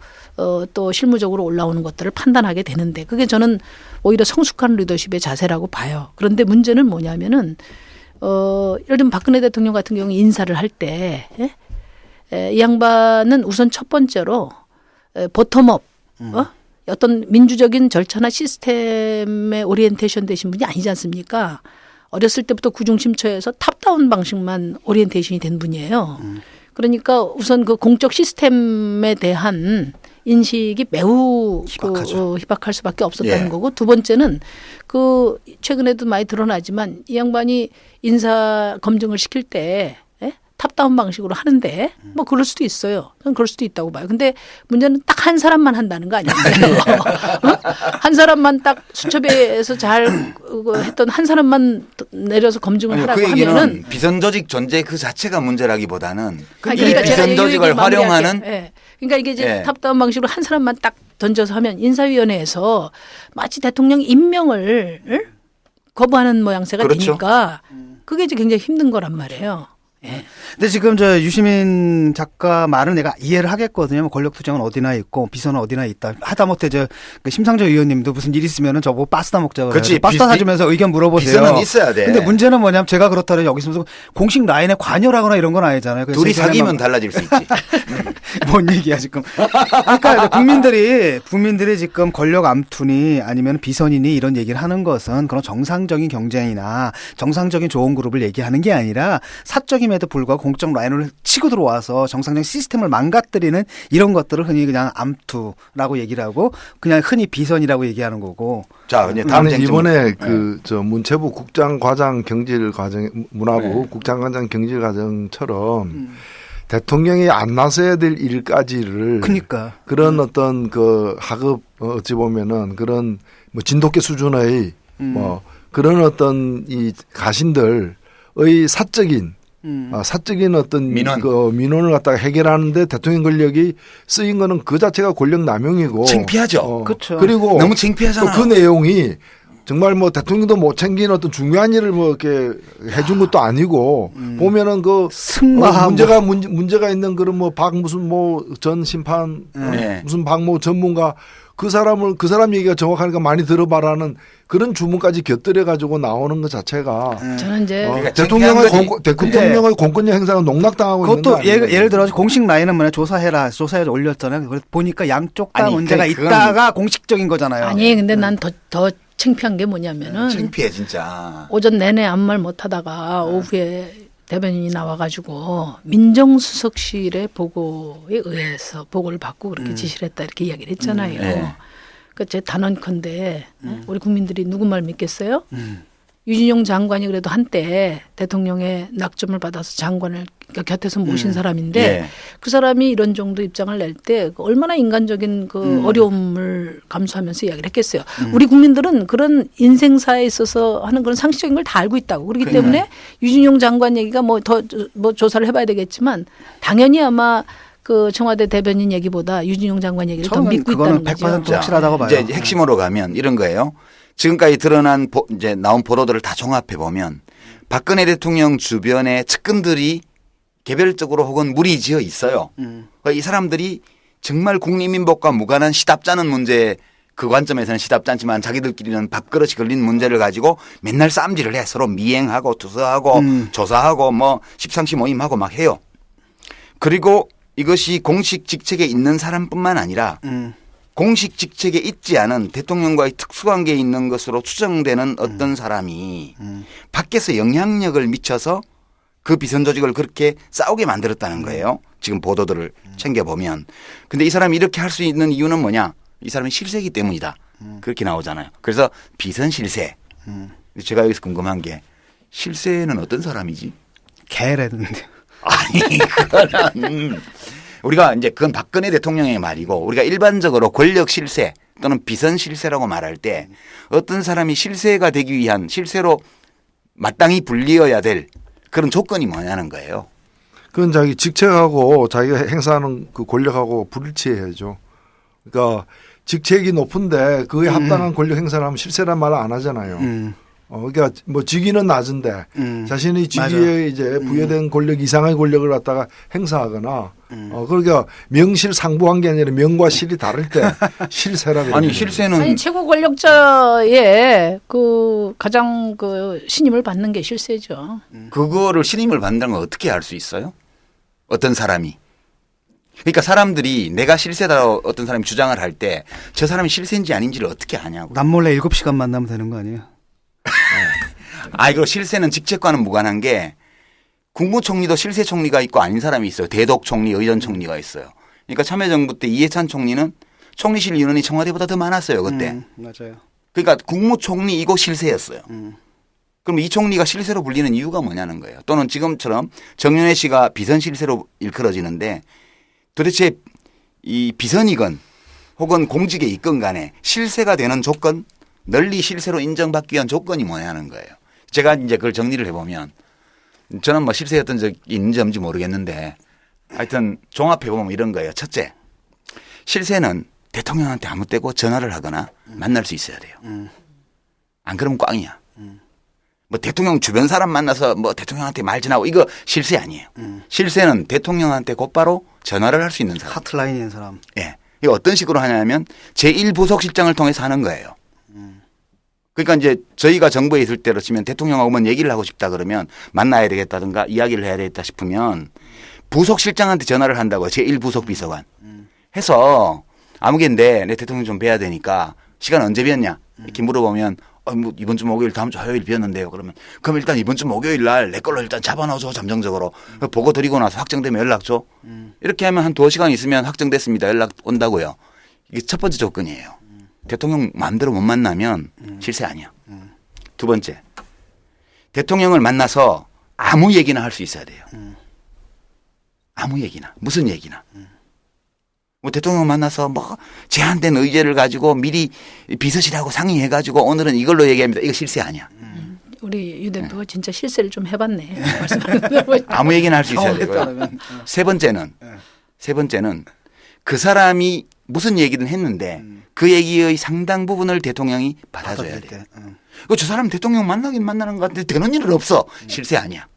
또 실무적으로 올라오는 것들을 판단하게 되는데 그게 저는 오히려 성숙한 리더십의 자세라고 봐요. 그런데 문제는 뭐냐면은 예를 들면 박근혜 대통령 같은 경우 인사를 할 때 이 양반은 우선 첫 번째로 보텀업 어떤 민주적인 절차나 시스템에 오리엔테이션 되신 분이 아니지 않습니까? 어렸을 때부터 구중심처에서 탑다운 방식만 오리엔테이션이 된 분이에요. 그러니까 우선 그 공적 시스템에 대한 인식이 매우 희박할 수밖에 없었다는 예. 거고 두 번째는 그 최근에도 많이 드러나지만 이 양반이 인사 검증을 시킬 때 탑다운 방식으로 하는데 뭐 그럴 수도 있어요. 저는 그럴 수도 있다고 봐요. 근데 문제는 딱 한 사람만 한다는 거 아니에요. 한 사람만 딱 수첩에서 잘 했던 한 사람만 내려서 검증을 하라고 그 얘기는 하면은 비선조직 존재 그 자체가 문제라기보다는 이 그러니까 제가 비선조직을 얘기 활용하는 마무리할게요. 예. 그러니까 이게 이제 예. 탑다운 방식으로 한 사람만 딱 던져서 하면 인사위원회에서 마치 대통령 임명을 거부하는 모양새가 그렇죠. 되니까 그게 이제 굉장히 힘든 거란 말이에요. 예. 근데 지금 저 유시민 작가 말은 내가 이해를 하겠거든요. 뭐 권력투쟁은 어디나 있고 비선은 어디나 있다. 하다못해 그 심상정 의원님도 무슨 일 있으면은 저보고 파스타 먹자고 그래요. 그렇지. 파스타 사주면서 의견 물어보세요. 비선은 있어야 돼. 근데 문제는 뭐냐면 제가 그렇다면 여기서 무슨 공식 라인에 관여라거나 이런 건 아니잖아요. 그래서 둘이 예전에 사귀면 막 달라질 수 있지. 뭔 얘기야 지금. 그러니까 국민들이 지금 권력 암투니 아니면 비선이니 이런 얘기를 하는 것은 그런 정상적인 경쟁이나 정상적인 좋은 그룹을 얘기하는 게 아니라 사적임에도 불구하고 공적 라인을 치고 들어와서 정상적인 시스템을 망가뜨리는 이런 것들을 흔히 그냥 암투라고 얘기를 하고 그냥 흔히 비선이라고 얘기하는 거고. 자, 이제 다음 아니, 쟁점. 이번에 그 저 문체부 국장과장 경질 과정 문화부 국장과장 경질 과정처럼 대통령이 안 나서야 될 일까지를 그러니까 그런 어떤 그 하급 어찌 보면은 그런 뭐 진돗개 수준의 뭐 그런 어떤 이 가신들의 사적인 어떤 민원. 그 민원을 갖다가 해결하는데 대통령 권력이 쓰인 거는 그 자체가 권력 남용이고 창피하죠. 그렇죠. 그리고 너무 창피하잖아. 또 그 내용이 정말 뭐 대통령도 못 챙긴 어떤 중요한 일을 뭐 이렇게 해준 것도 아니고 보면은 그 승마 문제가 있는 그런 뭐 박 무슨 뭐 전 심판 네. 무슨 박 뭐 전문가 그 사람 얘기가 정확하니까 많이 들어봐라는 그런 주문까지 곁들여 가지고 나오는 것 자체가 저는 이제 그러니까 대통령의 창피한 거지. 대통령의 공권력 행사가 농락당하고 있는 거 그것도 아니에요? 예를 들어서 공식 라인은 뭐냐 조사해라 조사해서 올렸잖아요. 그래서 보니까 양쪽 다 아니, 문제가 그건 있다가 공식적인 거잖아요. 아니 근데 난 더 창피한 게 뭐냐면은 창피해 진짜. 오전 내내 아무 말 못하다가 오후에 대변인이 나와가지고 민정수석실의 보고에 의해서 보고를 받고 그렇게 지시를 했다 이렇게 이야기를 했잖아요. 네. 그러니까 제 단언컨대 우리 국민들이 누구 말 믿겠어요? 유진용 장관이 그래도 한때 대통령의 낙점을 받아서 장관을 곁에서 모신 사람인데 예. 그 사람이 이런 정도 입장을 낼 때 얼마나 인간적인 그 어려움을 감수하면서 이야기를 했겠어요. 우리 국민들은 그런 인생사에 있어서 하는 그런 상식적인 걸 다 알고 있다고. 그렇기 때문에 유진용 장관 얘기가 뭐 더 뭐 조사를 해봐야 되겠지만 당연히 아마 그 청와대 대변인 얘기보다 유진용 장관 얘기를 더 저는 믿고 그거는 있다는 거죠. 100% 확실하다고 봐요. 이제 핵심으로 가면 이런 거예요. 지금까지 드러난 이제 나온 보도들을 다 종합해 보면 박근혜 대통령 주변의 측근들이 개별적으로 혹은 무리지어 있어요. 그러니까 이 사람들이 정말 국민민복과 무관한 시답잖은 문제 그 관점에서는 시답지 않지만 자기들끼리는 밥그릇이 걸린 문제를 가지고 맨날 쌈질을 해 서로 미행하고 투서하고 조사하고 뭐 십상시 모임하고 막 해요. 그리고 이것이 공식 직책에 있는 사람뿐만 아니라 공식 직책에 있지 않은 대통령과의 특수관계에 있는 것으로 추정되는 어떤 사람이 밖에서 영향력을 미쳐서 그 비선조직을 그렇게 싸우게 만들었다는 거예요. 지금 보도들을 챙겨보면. 근데 이 사람이 이렇게 할 수 있는 이유는 뭐냐. 이 사람이 실세이기 때문이다. 그렇게 나오잖아요. 그래서 비선실세. 제가 여기서 궁금한 게 실세는 어떤 사람이지? 개랬는데. 아니 그거는 우리가 이제 그건 박근혜 대통령의 말이고 우리가 일반적으로 권력 실세 또는 비선 실세라고 말할 때 어떤 사람이 실세가 되기 위한 실세로 마땅히 불리어야 될 그런 조건이 뭐냐는 거예요. 그건 자기 직책하고 자기가 행사하는 그 권력하고 불일치해야죠. 그러니까 직책이 높은데 그에 합당한 권력 행사를 하면 실세란 말을 안 하잖아요. 그러니까 뭐 직위는 낮은데 자신의 직위에 맞아. 이제 부여된 권력 이상의 권력을 갖다가 행사하거나 그러니까 명실상부한 게 아니라 명과 실이 다를 때 실세라고. 아니 실세는 아니 최고 권력자의 그 가장 그 신임을 받는 게 실세죠. 그거를 신임을 받는다는 걸 어떻게 알 수 있어요? 어떤 사람이. 그러니까 사람들이 내가 실세다 어떤 사람이 주장을 할 때 저 사람이 실세인지 아닌지를 어떻게 아냐고. 남몰래 7시간 만나면 되는 거 아니에요? 이거 실세는 직책과는 무관한 게 국무총리도 실세 총리가 있고 아닌 사람이 있어요. 대독 총리, 의전 총리가 있어요. 그러니까 참여정부 때 이해찬 총리는 총리실 인원이 청와대보다 더 많았어요. 그때. 맞아요. 그러니까 국무총리이고 실세였어요. 그럼 이 총리가 실세로 불리는 이유가 뭐냐는 거예요. 또는 지금처럼 정윤회 씨가 비선 실세로 일컬어지는데 도대체 이 비선이건 혹은 공직에 있건 간에 실세가 되는 조건, 널리 실세로 인정받기 위한 조건이 뭐냐는 거예요. 제가 이제 그걸 정리를 해보면 저는 뭐 실세였던 적이 있는지 없는지 모르겠는데 하여튼 종합해 보면 이런 거예요. 첫째, 실세는 대통령한테 아무 때고 전화를 하거나 만날 수 있어야 돼요. 안 그러면 꽝이야. 뭐 대통령 주변 사람 만나서 뭐 대통령한테 말 전하고 이거 실세 아니에요. 실세는 대통령한테 곧바로 전화를 할 수 있는 사람. 하트라인인 사람. 예. 이거 어떤 식으로 하냐면 제1부속실장을 통해서 하는 거예요. 그러니까 이제 저희가 정부에 있을 때로 치면 대통령하고 뭐 얘기를 하고 싶다 그러면 만나야 되겠다든가 이야기를 해야 되겠다 싶으면 부속실장한테 전화를 한다고요. 제1부속 비서관. 해서 아무개인데 내 대통령 좀 뵈야 되니까 시간 언제 비었냐 이렇게 물어보면 뭐 이번 주 목요일 다음 주 화요일 비었는데요. 그러면 그럼 일단 이번 주 목요일 날 내 걸로 일단 잡아넣어줘 잠정적으로. 보고 드리고 나서 확정되면 연락 줘. 이렇게 하면 한 2시간 있으면 확정됐습니다. 연락 온다고요. 이게 첫 번째 조건이에요. 대통령 마음대로 못 만나면 실세 아니야. 두 번째, 대통령을 만나서 아무 얘기나 할 수 있어야 돼요. 아무 얘기나 무슨 얘기나. 뭐 대통령 만나서 뭐 제한된 의제를 가지고 미리 비서실하고 상의해가지고 오늘은 이걸로 얘기합니다. 이거 실세 아니야. 우리 유 대표가 진짜 실세를 좀 해봤네. 아무 얘기나 할 수 있어야 되고요. 세 번째는 그 사람이 무슨 얘기든 했는데 그 얘기의 상당 부분을 대통령이 받아줘야 돼요. 저 사람 대통령 만나긴 만나는 것 같은데 되는 일은 없어. 실세 아니야.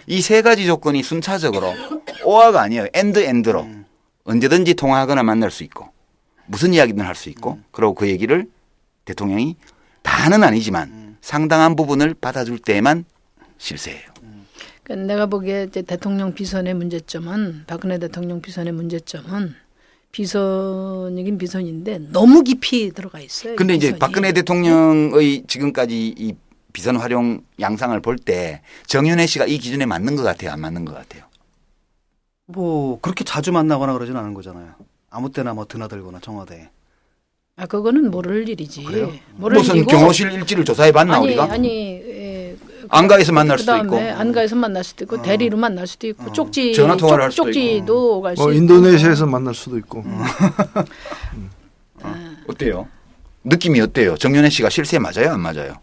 이 세 가지 조건이 순차적으로 오화가 아니에요. 엔드로 언제든지 통화하거나 만날 수 있고 무슨 이야기든 할 수 있고 그리고 그 얘기를 대통령이 다는 아니지만 상당한 부분을 받아줄 때만 실세예요. 그러니까 내가 보기에 이제 대통령 비선의 문제점은 박근혜 대통령 비선의 문제점은 비선이긴 비선인데 너무 깊이 들어가 있어요. 근데 이제 비선이. 박근혜 대통령의 지금까지 이 비선 활용 양상을 볼 때 정윤회 씨가 이 기준에 맞는 것 같아요, 안 맞는 것 같아요? 뭐 그렇게 자주 만나거나 그러진 않은 거잖아요. 아무 때나 뭐 드나들거나 청와대에. 그거는 모를 일이지. 그래요? 모를 무슨 일이고. 경호실 일지를 조사해 봤나 우리가? 안가에서 만날 수도 있고. 안가에서 만날 수도 있고 대리로 만날 수도 있고 쪽지 전화 통화를 할 수도 쪽지도 갈 수 있고. 인도네시아에서 만날 수도 있고. 어때요? 느낌이 어때요? 정윤회 씨가 실세 맞아요, 안 맞아요?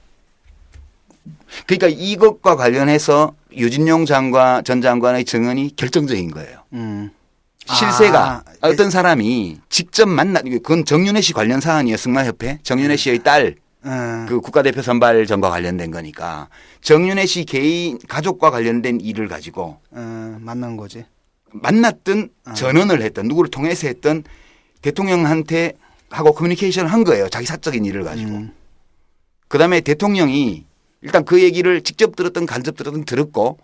그러니까 이것과 관련해서 유진용 장관 전 장관의 증언이 결정적인 거예요. 실세가 어떤 사람이 직접 그건 정윤회 씨 관련 사안이에요. 승마협회 정윤회 씨의 딸 그 국가대표 선발 전과 관련된 거니까 정윤회 씨 개인 가족과 관련된 일을 가지고 만난 거지. 만났든 전언을 했든 누구를 통해서 했든 대통령한테 하고 커뮤니케이션을 한 거예요. 자기 사적인 일을 가지고. 그다음에 대통령이 일단 그 얘기를 직접 들었든 간접 들었든 들었고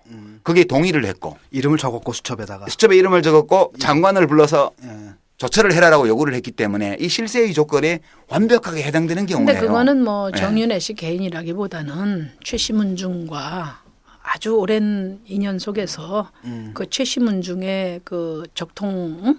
거기에 동의를 했고 이름을 적었고 수첩에다가. 수첩에 이름을 적었고 장관을 불러서 조처를 해라라고 요구를 했기 때문에 이 실세의 조건에 완벽하게 해당되는 경우예요. 근데 그거는 뭐 정윤회 씨 개인이라기보다는 최시문중과 아주 오랜 인연 속에서 그 최시문중의 그 적통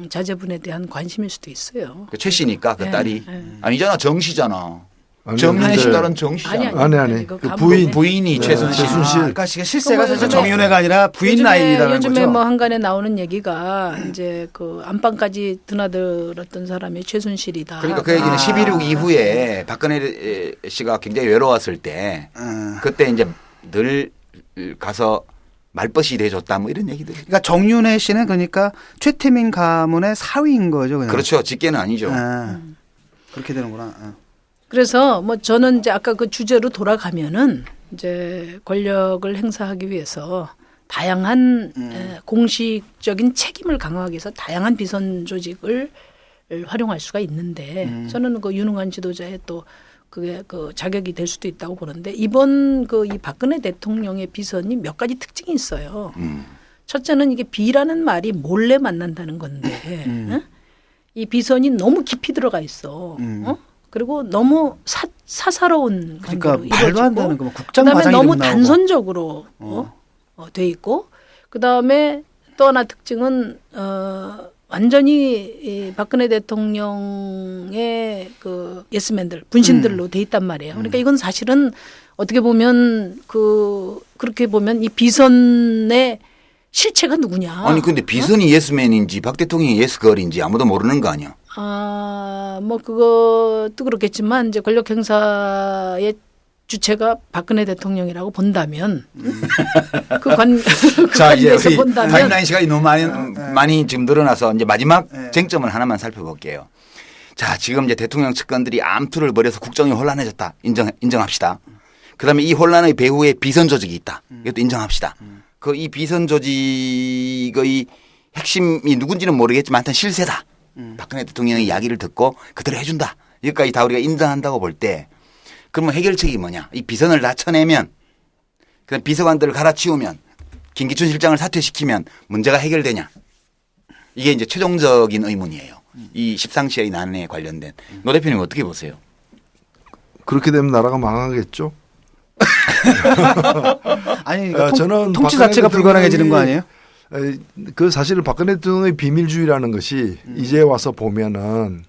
자제분에 대한 관심일 수도 있어요. 최 씨니까 그 네, 딸이 네. 아니잖아 정씨잖아. 아니, 정윤회 씨 근데- 딸은 정씨잖아. 아니. 그 그 간부네. 부인이 최순실. 최순실. 그러니까 실세가 사실 요즘에- 정윤회가 아니라 부인 라인이라는 요즘에 거죠. 뭐 한간에 나오는 얘기가 이제 그 안방까지 드나들었던 사람이 최순실이다. 그러니까 그 얘기는 11.6 이후에 박근혜 씨가 굉장히 외로웠을 때 그때 이제 늘 가서 말벗이 돼줬다 뭐 이런 얘기들. 그러니까 정윤회 씨는 그러니까 최태민 가문의 사위인 거죠. 그냥. 그렇죠. 직계는 아니죠. 아, 그렇게 되는구나. 아. 그래서 뭐 저는 이제 아까 그 주제로 돌아가면은 이제 권력을 행사하기 위해서 다양한 공식적인 책임을 강화하기 위해서 다양한 비선 조직을 활용할 수가 있는데 저는 그 유능한 지도자의 또 그게 그 자격이 될 수도 있다고 보는데 이번 그 이 박근혜 대통령의 비선이 몇 가지 특징이 있어요. 첫째는 이게 비라는 말이 몰래 만난다는 건데 응? 이 비선이 너무 깊이 들어가 있어. 그리고 너무 사사로운 그러니까 관계로 말도 안 이루어지고 되는 거 국장 그다음에 과장 너무 이름 나오고. 단선적으로 돼 있고 그다음에 또 하나 특징은 완전히 이 박근혜 대통령의 그 예스맨들 분신들로 돼 있단 말이에요. 그러니까 이건 사실은 어떻게 보면 그렇게 보면 이 비선의 실체가 누구냐? 아니 근데 비선이 예스맨인지 박 대통령이 예스걸인지 아무도 모르는 거 아니야? 뭐 그것도 그렇겠지만 이제 권력 행사의 주체가 박근혜 대통령이라고 본다면 그 자 이제 관계에서 우리 본다면 타임라인 시간이 너무 많이 지금 늘어나서 이제 마지막 쟁점을 하나만 살펴볼게요. 자 지금 이제 대통령 측근들이 암투를 벌여서 국정이 혼란해졌다. 인정합시다. 그다음에 이 혼란의 배후에 비선 조직이 있다. 이것도 인정합시다. 그 이 비선 조직의 핵심이 누군지는 모르겠지만 하여튼 실세다. 박근혜 대통령의 이야기를 듣고 그대로 해준다. 여기까지 다 우리가 인정한다고 볼 때 그러면 해결책이 뭐냐. 이 비선을 다 쳐내면 그다음 비서관들을 갈아치우면 김기춘 실장을 사퇴시키면 문제가 해결되냐. 이게 이제 최종적인 의문이에요. 이 십상시의 난에 관련된. 노 대표님 어떻게 보세요? 그렇게 되면 나라가 망하겠죠. 아니 그러니까 저는 통치 박근혜 자체가 불가능해지는 거 대통령이 아니에요? 그 사실 박근혜 대통령의 비밀주의라는 것이 이제 와서 보면은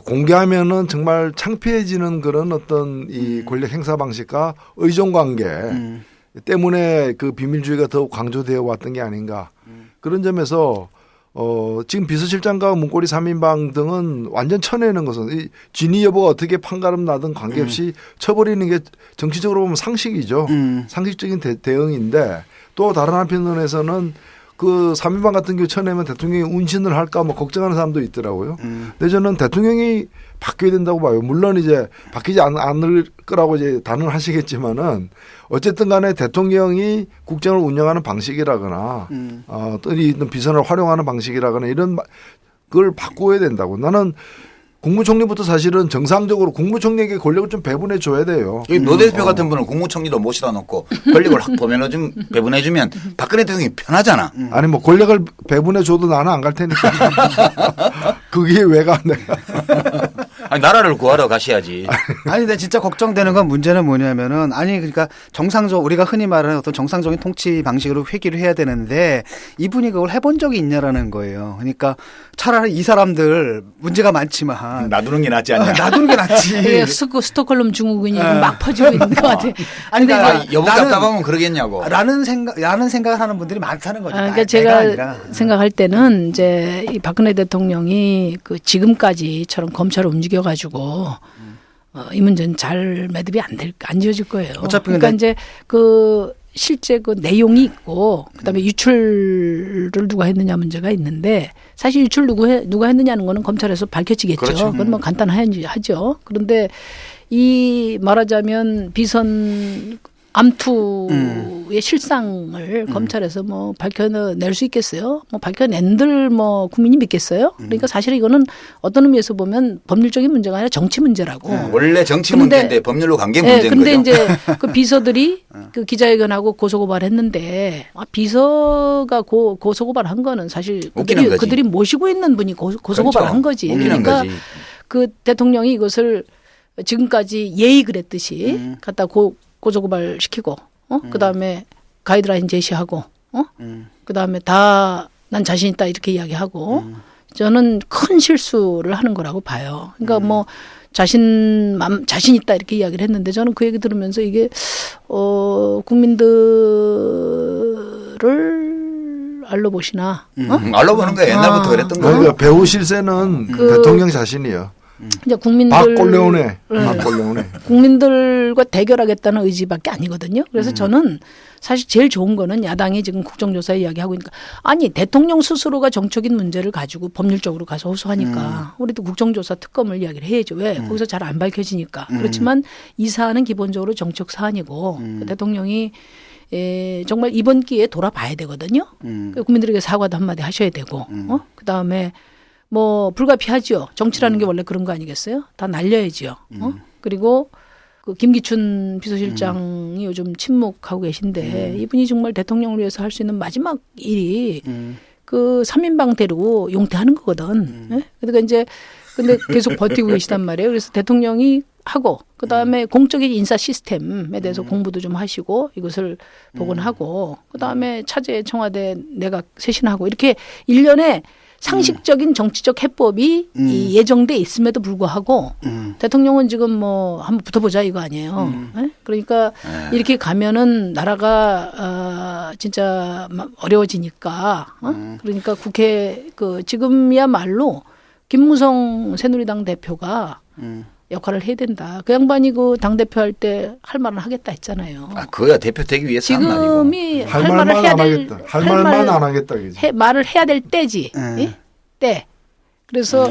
공개하면은 정말 창피해지는 그런 어떤 이 권력 행사 방식과 의존 관계 때문에 그 비밀주의가 더욱 강조되어 왔던 게 아닌가. 그런 점에서 지금 비서실장과 문고리 3인방 등은 완전 쳐내는 것은 이 진위 여부가 어떻게 판가름 나든 관계없이 쳐버리는 게 정치적으로 보면 상식이죠. 상식적인 대응인데 또 다른 한편에서는 그 3인방 같은 경우 쳐내면 대통령이 운신을 할까 뭐 걱정하는 사람도 있더라고요. 근데 저는 대통령이 바뀌어야 된다고 봐요. 물론 이제 바뀌지 않을 거라고 이제 단언하시겠지만은 어쨌든 간에 대통령이 국정을 운영하는 방식이라거나 또 이 비선을 활용하는 방식이라거나 이런 걸 바꿔야 된다고. 나는 국무총리부터 사실은 정상적으로 국무총리에게 권력을 좀 배분해 줘야 돼요. 노 대표 같은 분은 국무총리도 모시다 놓고 권력을 확 배분해 주면 박근혜 대통령이 편하잖아. 아니 뭐 권력을 배분해 줘도 나는 안 갈 테니까. 그게 왜 가? 아니 나라를 구하러 가셔야지. 아니 근데 진짜 걱정되는 건 문제는 뭐냐면은 아니 그러니까 정상적 우리가 흔히 말하는 어떤 정상적인 통치 방식으로 회귀를 해야 되는데 이분이 그걸 해본 적이 있냐라는 거예요. 그러니까 차라리 이 사람들 문제가 많지만 놔두는 게 낫지 않냐. 놔두는 게 낫지. 이게 스톡홀름 증후군이 막 퍼지고 있는 것 같아. 아니 그러니까 여보 답답하면 그러겠냐고. 라는 생각을 하는 분들이 많다는 거죠. 그러니까 내가 제가 아니라. 생각할 때는 이제 이 박근혜 대통령이 그 지금까지처럼 검찰을 움직여가지고 이 문제는 잘 매듭이 안 지어질 거예요. 어차피 그러니까 근데 이제 그 실제 그 내용이 있고 그다음에 유출을 누가 했느냐 문제가 있는데 사실 유출 누가 했느냐는 거는 검찰에서 밝혀지겠죠. 그렇죠. 그건 뭐 간단하죠. 그런데 이 말하자면 비선 암투의 실상을 검찰에서 뭐 밝혀낼 수 있겠어요? 뭐 밝혀낸들 뭐 국민이 믿겠어요? 그러니까 사실 이거는 어떤 의미에서 보면 법률적인 문제가 아니라 정치 문제라고. 원래 정치 근데- 문제인데 법률로 관계 네, 문제인 근데 거죠. 이제 그 비서들이 그 기자회견하고 고소고발했는데 비서가 고소고발한 거는 사실 웃기는 거지. 그들이 모시고 있는 분이 고소고발한 거지. 웃기는 그러니까 거지. 그 대통령이 이것을 지금까지 예의 그랬듯이 갖다 고소고발 시키고 그다음에 가이드라인 제시하고 그다음에 다 난 자신 있다 이렇게 이야기하고 저는 큰 실수를 하는 거라고 봐요. 그러니까 뭐 자신 있다 이렇게 이야기를 했는데 저는 그 얘기 들으면서 이게 국민들을 알로 보시나 알로 보는 거야. 옛날부터 그랬던 거야. 그러니까 배우 실세는 대통령 자신이요. 이제 국민들 박골레오네. 박골레오네. 국민들과 대결하겠다는 의지밖에 아니거든요. 그래서 저는 사실 제일 좋은 거는 야당이 지금 국정조사 이야기하고 있으니까 아니 대통령 스스로가 정적인 문제를 가지고 법률적으로 가서 호소하니까 우리도 국정조사 특검을 이야기를 해야죠. 왜? 거기서 잘 안 밝혀지니까. 그렇지만 이 사안은 기본적으로 정책 사안이고 대통령이 정말 이번 기회에 돌아봐야 되거든요. 국민들에게 사과도 한마디 하셔야 되고 그다음에 뭐 불가피하지요. 정치라는 게 원래 그런 거 아니겠어요? 다 날려야지요. 그리고 그 김기춘 비서실장이 요즘 침묵하고 계신데 이분이 정말 대통령을 위해서 할 수 있는 마지막 일이 그 3인방 데리고 용퇴하는 거거든. 예? 그러니까 이제 근데 계속 버티고 계시단 말이에요. 그래서 대통령이 하고 그다음에 공적인 인사 시스템에 대해서 공부도 좀 하시고 이것을 복원하고 그다음에 차제 청와대 내각 쇄신하고 이렇게 일련의 상식적인 정치적 해법이 이 예정돼 있음에도 불구하고 대통령은 지금 뭐 한번 붙어보자 이거 아니에요. 네? 그러니까 이렇게 가면은 나라가 진짜 어려워지니까 그러니까 국회 그 지금이야말로 김무성 새누리당 대표가 역할을 해야 된다. 그 양반이 그 당대표 할 때 할 말은 하겠다 했잖아요. 아, 그거야 대표 되기 위해서 한 말이고. 지금이 할 말만 안 하겠다. 할 말만 안 하겠다. 그지? 말을 해야 될 때지. 예? 때. 그래서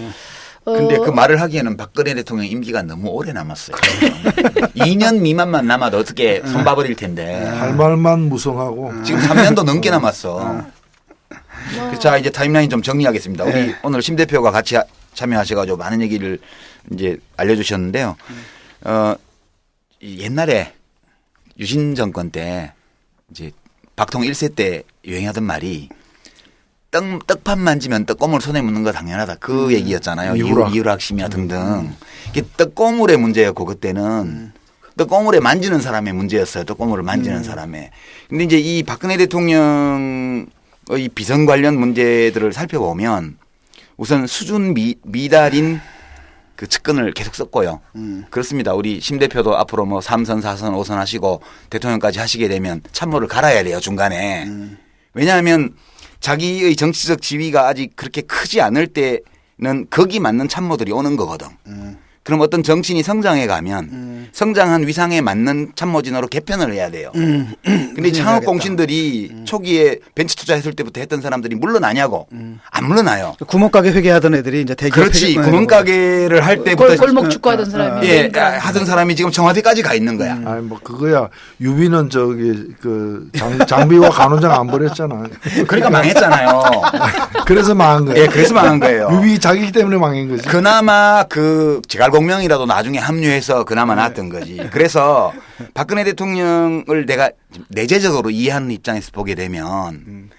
근데 그 말을 하기에는 박근혜 대통령 임기가 너무 오래 남았어요. 2년 미만만 남아도 어떻게 손봐버릴 텐데. 할 말만 무성하고. 지금 3년도 넘게 남았어. 자 이제 타임라인 좀 정리하겠습니다. 우리 오늘 심 대표가 같이 참여하셔가지고 많은 얘기를 이제 알려주셨는데요. 옛날에 유신 정권 때 이제 박통 1세 때 유행하던 말이 떡밥 만지면 떡고물 손에 묻는 거 당연하다. 그 얘기였잖아요. 이유락심이나 등등. 이게 떡고물의 문제였고 그때는 떡고물에 만지는 사람의 문제였어요. 떡고물을 만지는 사람의. 근데 이제 이 박근혜 대통령의 비선 관련 문제들을 살펴보면 우선 수준 미달인 그 측근을 계속 썼고요. 그렇습니다. 우리 심 대표도 앞으로 뭐 3선, 4선, 5선 하시고 대통령까지 하시게 되면 참모를 갈아야 돼요. 중간에. 왜냐하면 자기의 정치적 지위가 아직 그렇게 크지 않을 때는 거기 맞는 참모들이 오는 거거든. 그럼 어떤 정치인이 성장해 가면 성장한 위상에 맞는 참모진으로 개편을 해야 돼요. 근데 창업 공신들이 초기에 벤치 투자했을 때부터 했던 사람들이 물러나냐고 안 물러나요. 구멍가게 회계하던 애들이 이제 대기업 그렇지. 구멍가게를 할 때부터 골목 축구하던 사람이 예, 하던 사람이 지금 청와대까지 가 있는 거야. 아니 뭐 그거야. 유비는 저기 그 장비와 간원장 안 버렸잖아. 그러니까 망했잖아요. 그래서 망한 거야. 예, 그래서 망한 거예요. 유비 자기 때문에 망한 거지. 그나마 그 제갈공명이라도 나중에 합류해서 그나마 나왔던 거지. 그래서 박근혜 대통령을 내가 내재적으로 이해하는 입장에서 보게 되면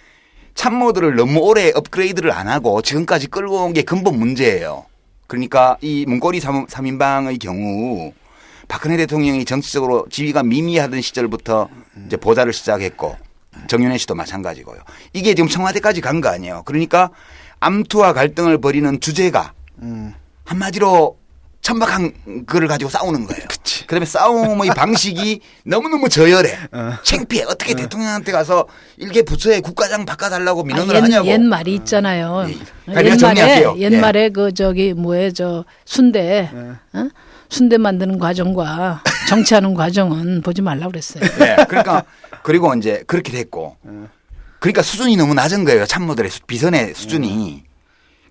참모들을 너무 오래 업그레이드를 안 하고 지금까지 끌고 온 게 근본 문제예요. 그러니까 이 문고리 3인방의 경우 박근혜 대통령이 정치적으로 지위가 미미하던 시절부터 이제 보좌를 시작했고 정윤회 씨도 마찬가지고요. 이게 지금 청와대까지 간 거 아니에요. 그러니까 암투와 갈등을 벌이는 주제가 한마디로 천박한 거를 가지고 싸우는 거예요. 그다음에 싸움의 방식이 너무너무 저열해. 창피해. 어떻게 대통령한테 가서 일개 부처에 국가장 바꿔달라고 민원을 하냐고. 옛 말이 있잖아요. 그러니까 정리할게요. 옛말에 그 저기 뭐에 저 순대 순대 만드는 과정과 정치하는 과정은 보지 말라고 그랬어요. 네. 그러니까 그리고 이제 그렇게 됐고. 그러니까 수준이 너무 낮은 거예요. 참모들의 비선의 수준이.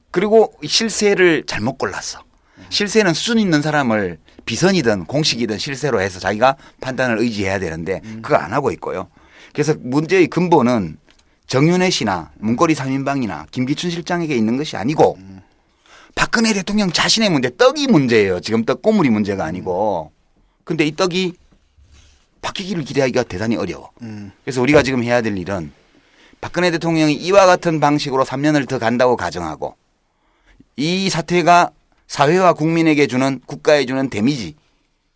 그리고 실세를 잘못 골랐어. 실세는 수준 있는 사람을 비선이든 공식이든 실세로 해서 자기가 판단을 의지해야 되는데 그거 안 하고 있고요. 그래서 문제의 근본은 정윤회 씨나 문고리 3인방이나 김기춘 실장에게 있는 것이 아니고 박근혜 대통령 자신의 문제, 떡이 문제예요. 지금 떡고물이 문제가 아니고. 근데 이 떡이 바뀌기를 기대하기가 대단히 어려워. 그래서 우리가 지금 해야 될 일은 박근혜 대통령이 이와 같은 방식으로 3년을 더 간다고 가정하고 이 사태가 사회와 국민에게 주는 국가에 주는 데미지,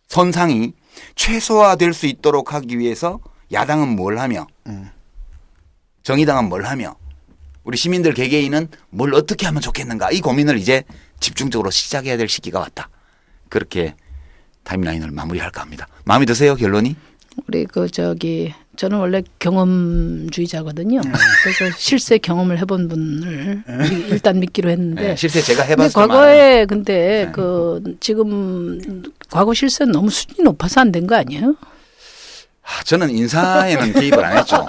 손상이 최소화될 수 있도록 하기 위해서 야당은 뭘 하며 정의당은 뭘 하며 우리 시민들 개개인은 뭘 어떻게 하면 좋겠는가 이 고민을 이제 집중적으로 시작해야 될 시기가 왔다. 그렇게 타임라인을 마무리할까 합니다. 마음에 드세요 결론이? 우리 그 저기 저는 원래 경험주의자거든요. 그래서 실세 경험을 해본 분을 일단 믿기로 했는데. 네, 실제 제가 근데 해봤지만. 과거에 근데 그 지금 과거 실세는 너무 수준이 높아서 안 된 거 아니에요? 저는 인사에는 개입을 안 했죠.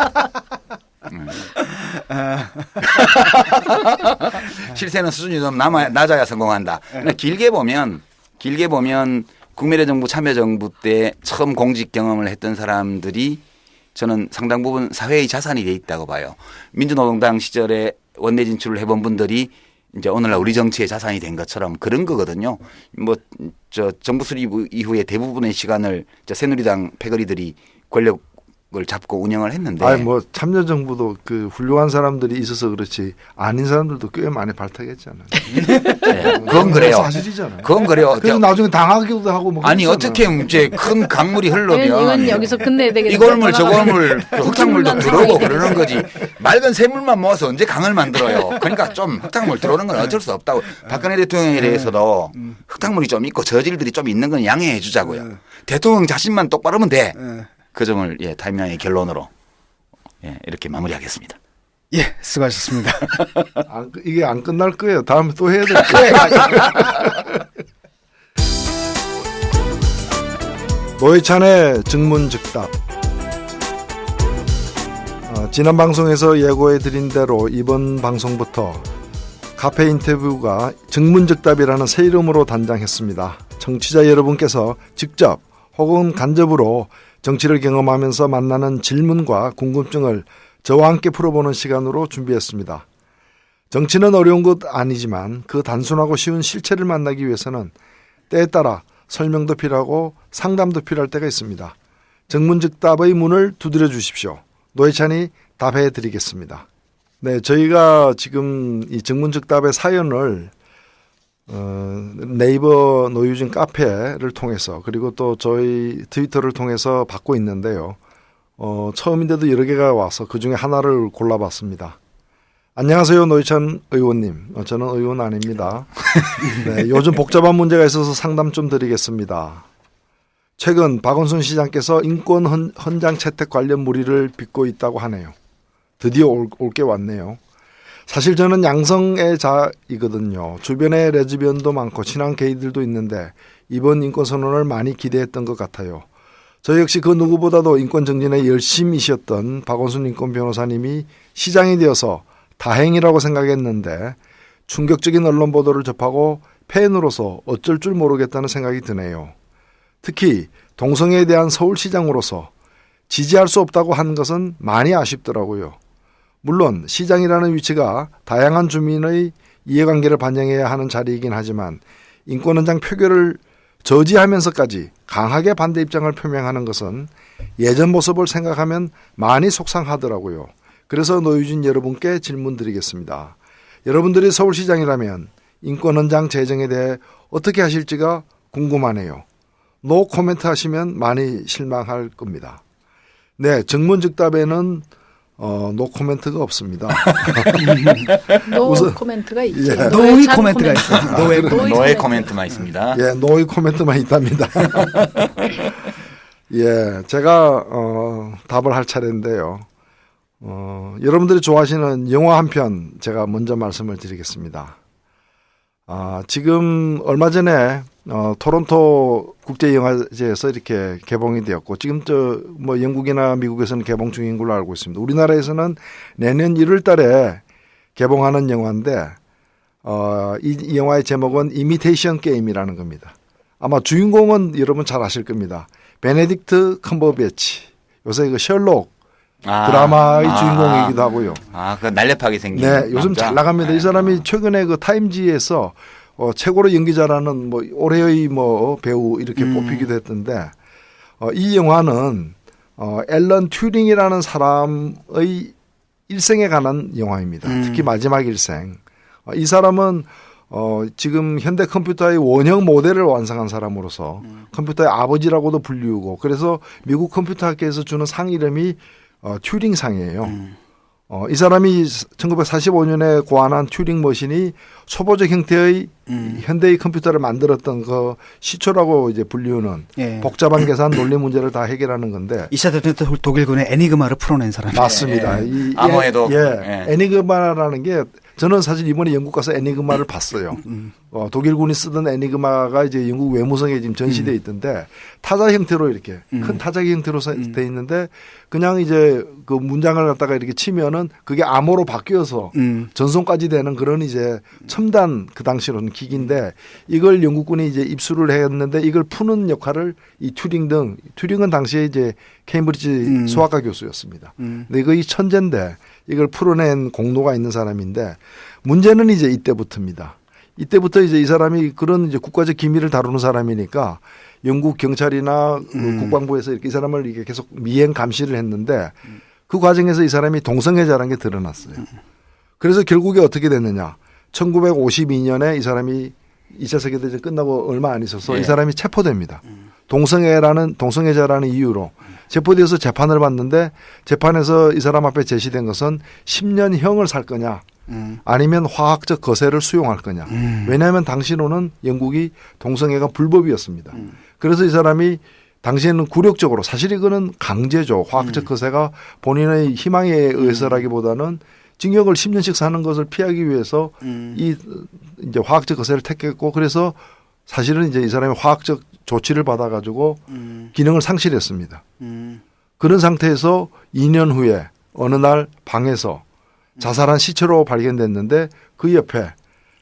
실세는 수준이 좀 낮아야 성공한다. 그러니까 길게 보면 국민의정부 참여정부 때 처음 공직 경험을 했던 사람들이 저는 상당 부분 사회의 자산이 돼 있다고 봐요. 민주노동당 시절에 원내 진출을 해본 분들이 이제 오늘날 우리 정치의 자산이 된 것처럼 그런 거거든요. 뭐 저 정부 수립 이후에 대부분의 시간을 새누리당 패거리들이 권력을 잡고 운영을 했는데. 아니 뭐 참여정부도 그 훌륭한 사람들이 있어서 그렇지 아닌 사람들도 꽤 많이 발탁했잖아요. 네, 그건 그래요. 사실이잖아요. 그건 그래요. 그래서 나중에 당하기도 하고 뭐 아니 그랬잖아요. 어떻게 이제 큰 강물이 흘러면 이건 여기서 끝내야 되겠네. 이 골물 저 골물 흙탕물도 들어오고 그러는 거지. 맑은 샘물만 모아서 언제 강을 만들어요. 그러니까 좀 흙탕물 들어오는 건 어쩔 수 없다고. 박근혜 대통령에 대해서도 흙탕물이 좀 있고 저질들이 좀 있는 건 양해해 주자고요. 대통령 자신만 똑바르면 돼. 그 점을 타임라인의 결론으로 이렇게 마무리하겠습니다. 예, 수고하셨습니다. 이게 안 끝날 거예요. 다음에 또 해야 될 거예요. 노회찬의 증문즉답. 지난 방송에서 예고해 드린 대로 이번 방송부터 카페 인터뷰가 증문즉답이라는 새 이름으로 단장했습니다. 청취자 여러분께서 직접 혹은 간접으로 정치를 경험하면서 만나는 질문과 궁금증을 저와 함께 풀어보는 시간으로 준비했습니다. 정치는 어려운 것 아니지만 그 단순하고 쉬운 실체를 만나기 위해서는 때에 따라 설명도 필요하고 상담도 필요할 때가 있습니다. 증문즉답의 문을 두드려 주십시오. 노회찬이 답해 드리겠습니다. 네, 저희가 지금 이 증문즉답의 사연을 네이버 노유진 카페를 통해서 그리고 또 저희 트위터를 통해서 받고 있는데요. 처음인데도 여러 개가 와서 그중에 하나를 골라봤습니다. 안녕하세요, 노회찬 의원님. 저는 의원 아닙니다. 네, 요즘 복잡한 문제가 있어서 상담 좀 드리겠습니다. 최근 박원순 시장께서 인권 헌장 채택 관련 물의를 빚고 있다고 하네요. 드디어 올 게 왔네요. 사실 저는 양성의 자이거든요. 주변에 레즈비언도 많고 친한 게이들도 있는데 이번 인권선언을 많이 기대했던 것 같아요. 저 역시 그 누구보다도 인권 정진에 열심이셨던 박원순 인권 변호사님이 시장이 되어서 다행이라고 생각했는데 충격적인 언론 보도를 접하고 팬으로서 어쩔 줄 모르겠다는 생각이 드네요. 특히 동성애에 대한 서울시장으로서 지지할 수 없다고 한 것은 많이 아쉽더라고요. 물론 시장이라는 위치가 다양한 주민의 이해관계를 반영해야 하는 자리이긴 하지만 인권헌장 표결을 저지하면서까지 강하게 반대 입장을 표명하는 것은 예전 모습을 생각하면 많이 속상하더라고요. 그래서 노유진 여러분께 질문 드리겠습니다. 여러분들이 서울시장이라면 인권헌장 제정에 대해 어떻게 하실지가 궁금하네요. 노 코멘트 하시면 많이 실망할 겁니다. 네, 증문즉답에는 노 코멘트가 없습니다. 노 우선, 코멘트가 있지. 예. 노의 코멘트가 있어요. 노의 코멘트만 있습니다. 예, 노의 코멘트만 있답니다. 예, 제가 답을 할 차례인데요. 여러분들이 좋아하시는 영화 한 편 제가 먼저 말씀을 드리겠습니다. 지금 얼마 전에 토론토 국제영화제에서 이렇게 개봉이 되었고 지금 뭐 영국이나 미국에서는 개봉 중인 걸로 알고 있습니다. 우리나라에서는 내년 1월 달에 개봉하는 영화인데 이 영화의 제목은 이미테이션 게임이라는 겁니다. 아마 주인공은 여러분 잘 아실 겁니다. 베네딕트 컴버배치. 요새 그 셜록 드라마의 주인공이기도 하고요. 그 날렵하게 생긴. 네, 요즘 남자? 잘 나갑니다. 이 사람이 최근에 그 타임지에서 최고로 연기자라는 뭐 올해의 뭐 배우 이렇게 뽑히기도 했던데 이 영화는 앨런 튜링이라는 사람의 일생에 관한 영화입니다. 특히 마지막 일생. 이 사람은 지금 현대 컴퓨터의 원형 모델을 완성한 사람으로서 컴퓨터의 아버지라고도 불리우고 그래서 미국 컴퓨터 학계에서 주는 상 이름이 튜링상이에요. 이 사람이 1945년에 고안한 튜링 머신이 초보적 형태의 현대의 컴퓨터를 만들었던 그 시초라고 이제 불리우는 예. 복잡한 계산 논리 문제를 다 해결하는 건데 2차 대전 때 독일군의 애니그마를 풀어낸 사람. 맞습니다. 예. 이 암호에도. 예. 예. 애니그마라는 게 저는 사실 이번에 영국 가서 애니그마를 봤어요. 독일군이 쓰던 애니그마가 이제 영국 외무성에 지금 전시되어 있던데 타자 형태로 이렇게 큰 타자기 형태로 돼 있는데 그냥 이제 그 문장을 갖다가 이렇게 치면은 그게 암호로 바뀌어서 전송까지 되는 그런 이제 첨단 그 당시로는 기기인데 이걸 영국군이 이제 입수를 했는데 이걸 푸는 역할을 이 튜링은 당시에 이제 케임브리지 수학과 교수였습니다. 근데 이거 이 천재인데 이걸 풀어낸 공로가 있는 사람인데 문제는 이제 이때부터입니다. 이때부터 이제 이 사람이 그런 이제 국가적 기밀을 다루는 사람이니까 영국 경찰이나 국방부에서 이렇게 이 사람을 이렇게 계속 미행 감시를 했는데 그 과정에서 이 사람이 동성애자라는 게 드러났어요. 그래서 결국에 어떻게 됐느냐. 1952년에 이 사람이 2차 세계대전 끝나고 얼마 안 있어서 예. 이 사람이 체포됩니다. 동성애자라는 이유로 체포되어서 재판을 받는데 재판에서 이 사람 앞에 제시된 것은 10년형을 살 거냐 아니면 화학적 거세를 수용할 거냐. 왜냐하면 당시로는 영국이 동성애가 불법이었습니다. 그래서 이 사람이 당시에는 굴욕적으로 사실 이거는 강제죠. 화학적 거세가 본인의 희망에 의해서라기보다는 징역을 10년씩 사는 것을 피하기 위해서 이 이제 화학적 거세를 택했고 그래서 사실은 이제 이 사람이 화학적 조치를 받아가지고 기능을 상실했습니다. 그런 상태에서 2년 후에 어느 날 방에서 자살한 시체로 발견됐는데 그 옆에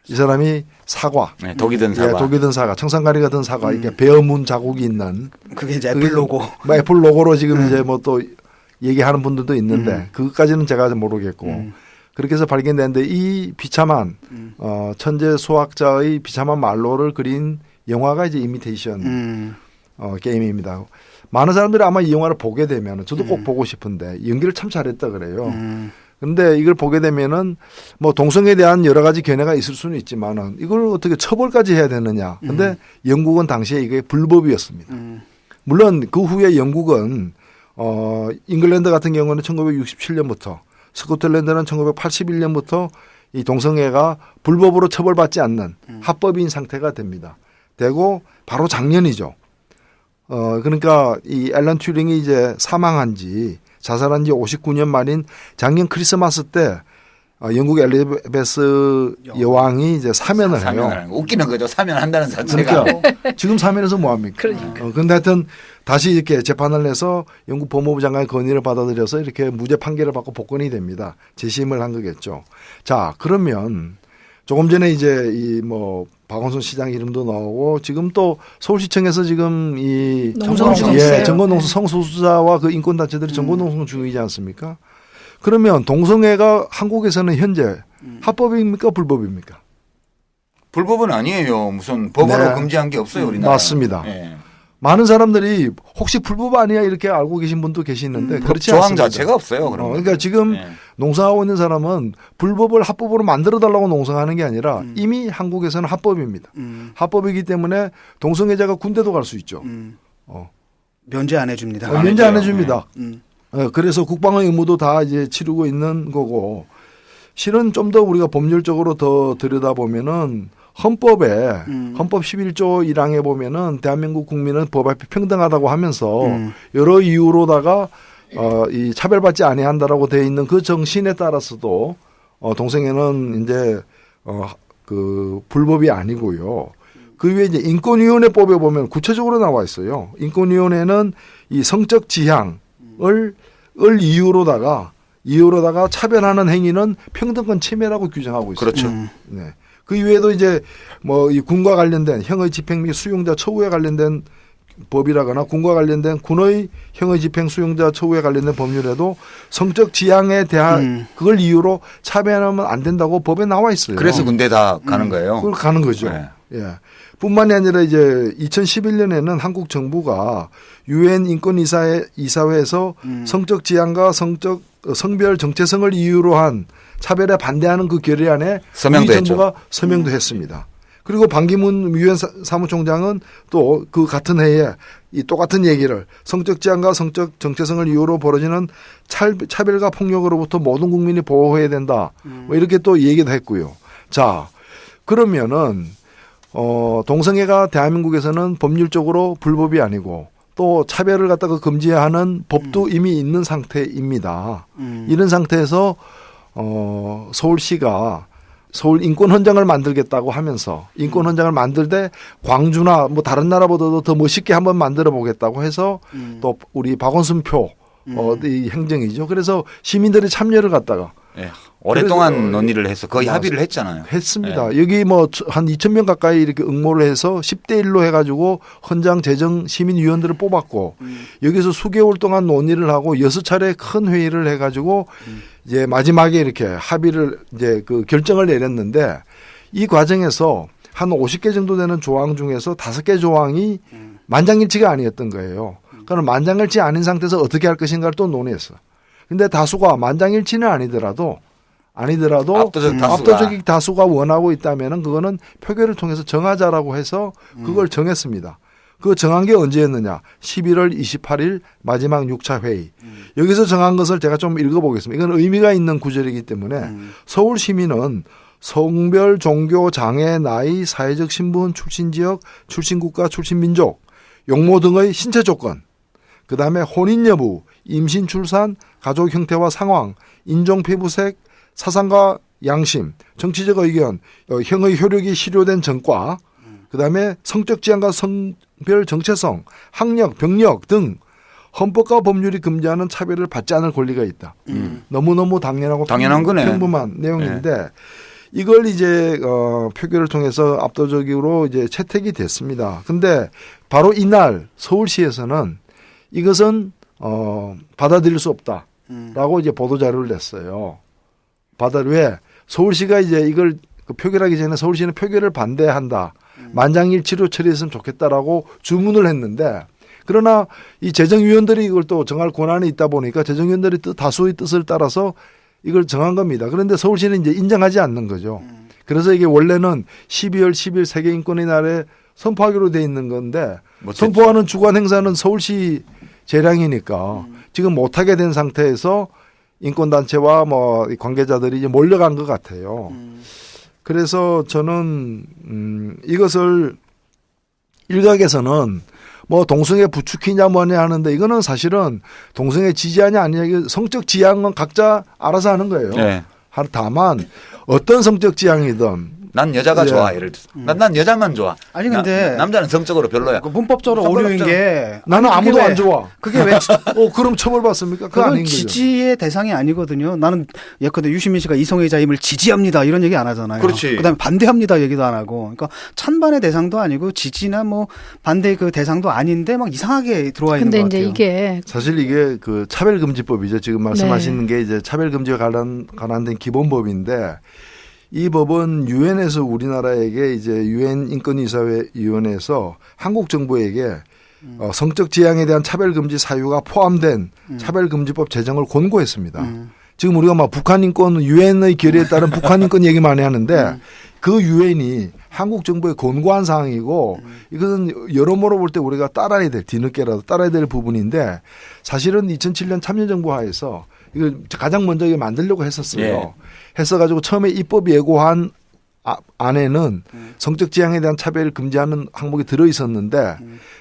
이 사람이 사과, 네, 독이 든 사과, 예, 독이 든 사과, 청산가리가 든 사과, 이게 베어문 자국이 있는 그게 이제 애플 로고. 뭐 애플 로고로 지금 이제 뭐 또 얘기하는 분들도 있는데 그것까지는 제가 모르겠고 그렇게 해서 발견됐는데 이 비참한 천재 수학자의 비참한 말로를 그린 영화가 이제 이미테이션 게임입니다. 많은 사람들이 아마 이 영화를 보게 되면 저도 꼭 보고 싶은데 연기를 참 잘했다 그래요. 근데 이걸 보게 되면은 뭐 동성애에 대한 여러 가지 견해가 있을 수는 있지만은 이걸 어떻게 처벌까지 해야 되느냐. 근데 영국은 당시에 이게 불법이었습니다. 물론 그 후에 영국은 잉글랜드 같은 경우는 1967년부터 스코틀랜드는 1981년부터 이 동성애가 불법으로 처벌받지 않는 합법인 상태가 됩니다. 되고 바로 작년이죠. 그러니까 이 앨런 튜링이 이제 사망한 지 자살한 지 59년 만인 작년 크리스마스 때 영국 엘리자베스 여왕이 이제 사면을 해요. 웃기는 거죠. 사면한다는 자체가. 그러니까 지금 사면해서 뭐 합니까? 그러니까. 근데 하여튼 다시 이렇게 재판을 해서 영국 법무부 장관의 건의를 받아들여서 이렇게 무죄 판결을 받고 복권이 됩니다. 재심을 한 거겠죠. 자, 그러면 조금 전에 이제 이 뭐 박원순 시장 이름도 나오고 지금 또 서울시청에서 지금 이 정권농성 성소수자와 그 인권단체들이 정권농성 중이지 않습니까? 그러면 동성애가 한국에서는 현재 합법입니까 불법입니까? 불법은 아니에요. 무슨 법으로 네. 금지한 게 없어요. 우리나라. 맞습니다. 네. 많은 사람들이 혹시 불법 아니야 이렇게 알고 계신 분도 계시는데 그렇지 조항 않습니다. 자체가 없어요. 그런 그러니까 지금 네. 농사하고 있는 사람은 불법을 합법으로 만들어달라고 농성하는 게 아니라 이미 한국에서는 합법입니다. 합법이기 때문에 동성애자가 군대도 갈 수 있죠. 면제 안 해줍니다. 면제 안 해줍니다. 음. 그래서 국방의 의무도 다 이제 치르고 있는 거고 실은 좀 더 우리가 법률적으로 더 들여다보면은 헌법 11조 1항에 보면은 대한민국 국민은 법 앞에 평등하다고 하면서 여러 이유로다가 이 차별받지 아니한다라고 되어 있는 그 정신에 따라서도 동성애는 이제 그 불법이 아니고요. 그 위에 이제 인권위원회법에 보면 구체적으로 나와 있어요. 인권위원회는 이 성적 지향을 이유로다가 차별하는 행위는 평등권 침해라고 규정하고 있어요. 그렇죠. 네. 그 이외에도 이제 뭐 이 군과 관련된 형의 집행 및 수용자 처우에 관련된 법이라거나 군과 관련된 군의 형의 집행 수용자 처우에 관련된 법률에도 성적 지향에 대한 그걸 이유로 차별하면 안 된다고 법에 나와 있어요. 그래서 군대 다 가는 거예요. 그걸 가는 거죠. 네. 예. 뿐만이 아니라 이제 2011년에는 한국 정부가 유엔 인권이사회에서 성적 지향과 성별 정체성을 이유로 한 차별에 반대하는 그 결의안에 서명도 우리 정부가 서명도 했습니다. 그리고 반기문 유엔 사무총장은 또 그 같은 해에 이 똑같은 얘기를 성적 지향과 성적 정체성을 이유로 벌어지는 차별과 폭력으로부터 모든 국민이 보호해야 된다. 뭐 이렇게 또 얘기도 했고요. 자, 그러면은 동성애가 대한민국에서는 법률적으로 불법이 아니고 또 차별을 갖다가 금지하는 법도 이미 있는 상태입니다. 이런 상태에서 서울시가 서울 인권헌장을 만들겠다고 하면서 인권헌장을 만들 때 광주나 뭐 다른 나라보다도 더 멋있게 한번 만들어 보겠다고 해서 또 우리 박원순표 이 행정이죠. 그래서 시민들이 참여를 갖다가 예, 오랫동안 논의를 해서 거의 합의를 했잖아요. 했습니다. 여기 뭐 한 2,000명 가까이 이렇게 응모를 해서 10대 1로 해가지고 헌장 재정 시민위원들을 뽑았고 여기서 수개월 동안 논의를 하고 6차례 큰 회의를 해가지고 이제 마지막에 이렇게 합의를 이제 그 결정을 내렸는데 이 과정에서 한 50개 정도 되는 조항 중에서 5개 조항이 만장일치가 아니었던 거예요. 그럼 만장일치 아닌 상태에서 어떻게 할 것인가를 또 논의했어. 근데 다수가 만장일치는 아니더라도 압도적인 다수가 원하고 있다면은 그거는 표결을 통해서 정하자라고 해서 그걸 정했습니다. 그 정한 게 언제였느냐? 11월 28일 마지막 6차 회의. 여기서 정한 것을 제가 좀 읽어보겠습니다. 이건 의미가 있는 구절이기 때문에 서울 시민은 성별, 종교, 장애, 나이, 사회적 신분, 출신 지역, 출신 국가, 출신 민족, 용모 등의 신체 조건, 그 다음에 혼인 여부, 임신, 출산, 가족 형태와 상황, 인종, 피부색, 사상과 양심, 정치적 의견, 형의 효력이 실효된 전과, 그 다음에 성적 지향과 성별 정체성, 학력, 병력 등 헌법과 법률이 금지하는 차별을 받지 않을 권리가 있다. 너무너무 당연한 거네. 평범한 내용인데 이걸 이제 표결을 통해서 압도적으로 이제 채택이 됐습니다. 근데 바로 이날 서울시에서는 이것은 받아들일 수 없다라고 이제 보도 자료를 냈어요. 왜 서울시가 이제 이걸 표결하기 전에 서울시는 표결을 반대한다. 만장일치로 처리했으면 좋겠다라고 주문을 했는데 그러나 이 재정위원들이 이걸 또 정할 권한이 있다 보니까 재정위원들이 다수의 뜻을 따라서 이걸 정한 겁니다. 그런데 서울시는 이제 인정하지 않는 거죠. 그래서 이게 원래는 12월 10일 세계인권의 날에 선포하기로 돼 있는 건데 선포하는 주관 행사는 서울시 재량이니까 지금 못하게 된 상태에서 인권단체와 뭐 관계자들이 이제 몰려간 것 같아요. 그래서 저는 이것을 일각에서는 뭐 동성애 부추기냐 뭐냐 하는데 이거는 사실은 동성애 지지하냐 아니냐 성적 지향은 각자 알아서 하는 거예요. 네. 다만 어떤 성적 지향이든 난 여자가 좋아. 예를 들어서. 난 여자만 좋아. 아니 근데 남자는 성적으로 별로야. 문법적으로 오류인 게 나는 아무도 안 좋아. 그게 왜 그럼 처벌받습니까? 그거 그건 아닌 거죠. 지지의 대상이 아니거든요. 나는 예컨대 유시민 씨가 이성애자임을 지지합니다 이런 얘기 안 하잖아요. 그렇지. 그다음에 반대합니다 얘기도 안 하고. 그러니까 찬반의 대상도 아니고 지지나 뭐 반대 그 대상도 아닌데 막 이상하게 들어와 있는 것 근데 같아요. 이제 이게 사실 이게 그 차별금지법이죠. 지금 말씀하시는 게 이제 차별금지와 관련된 기본법인데 이 법은 유엔에서 우리나라에게 이제 유엔 인권이사회위원회에서 한국 정부에게 성적 지향에 대한 차별금지 사유가 포함된 차별금지법 제정을 권고했습니다. 지금 우리가 막 북한 인권 유엔의 결의에 따른 북한 인권 얘기 많이 하는데 그 유엔이 한국 정부에 권고한 사항이고 이것은 여러모로 볼 때 우리가 따라야 될 뒤늦게라도 따라야 될 부분인데 사실은 2007년 참여정부 하에서 이걸 가장 먼저 이거 만들려고 했었어요. 예. 했어가지고 처음에 입법 예고한 안에는 성적 지향에 대한 차별을 금지하는 항목이 들어 있었는데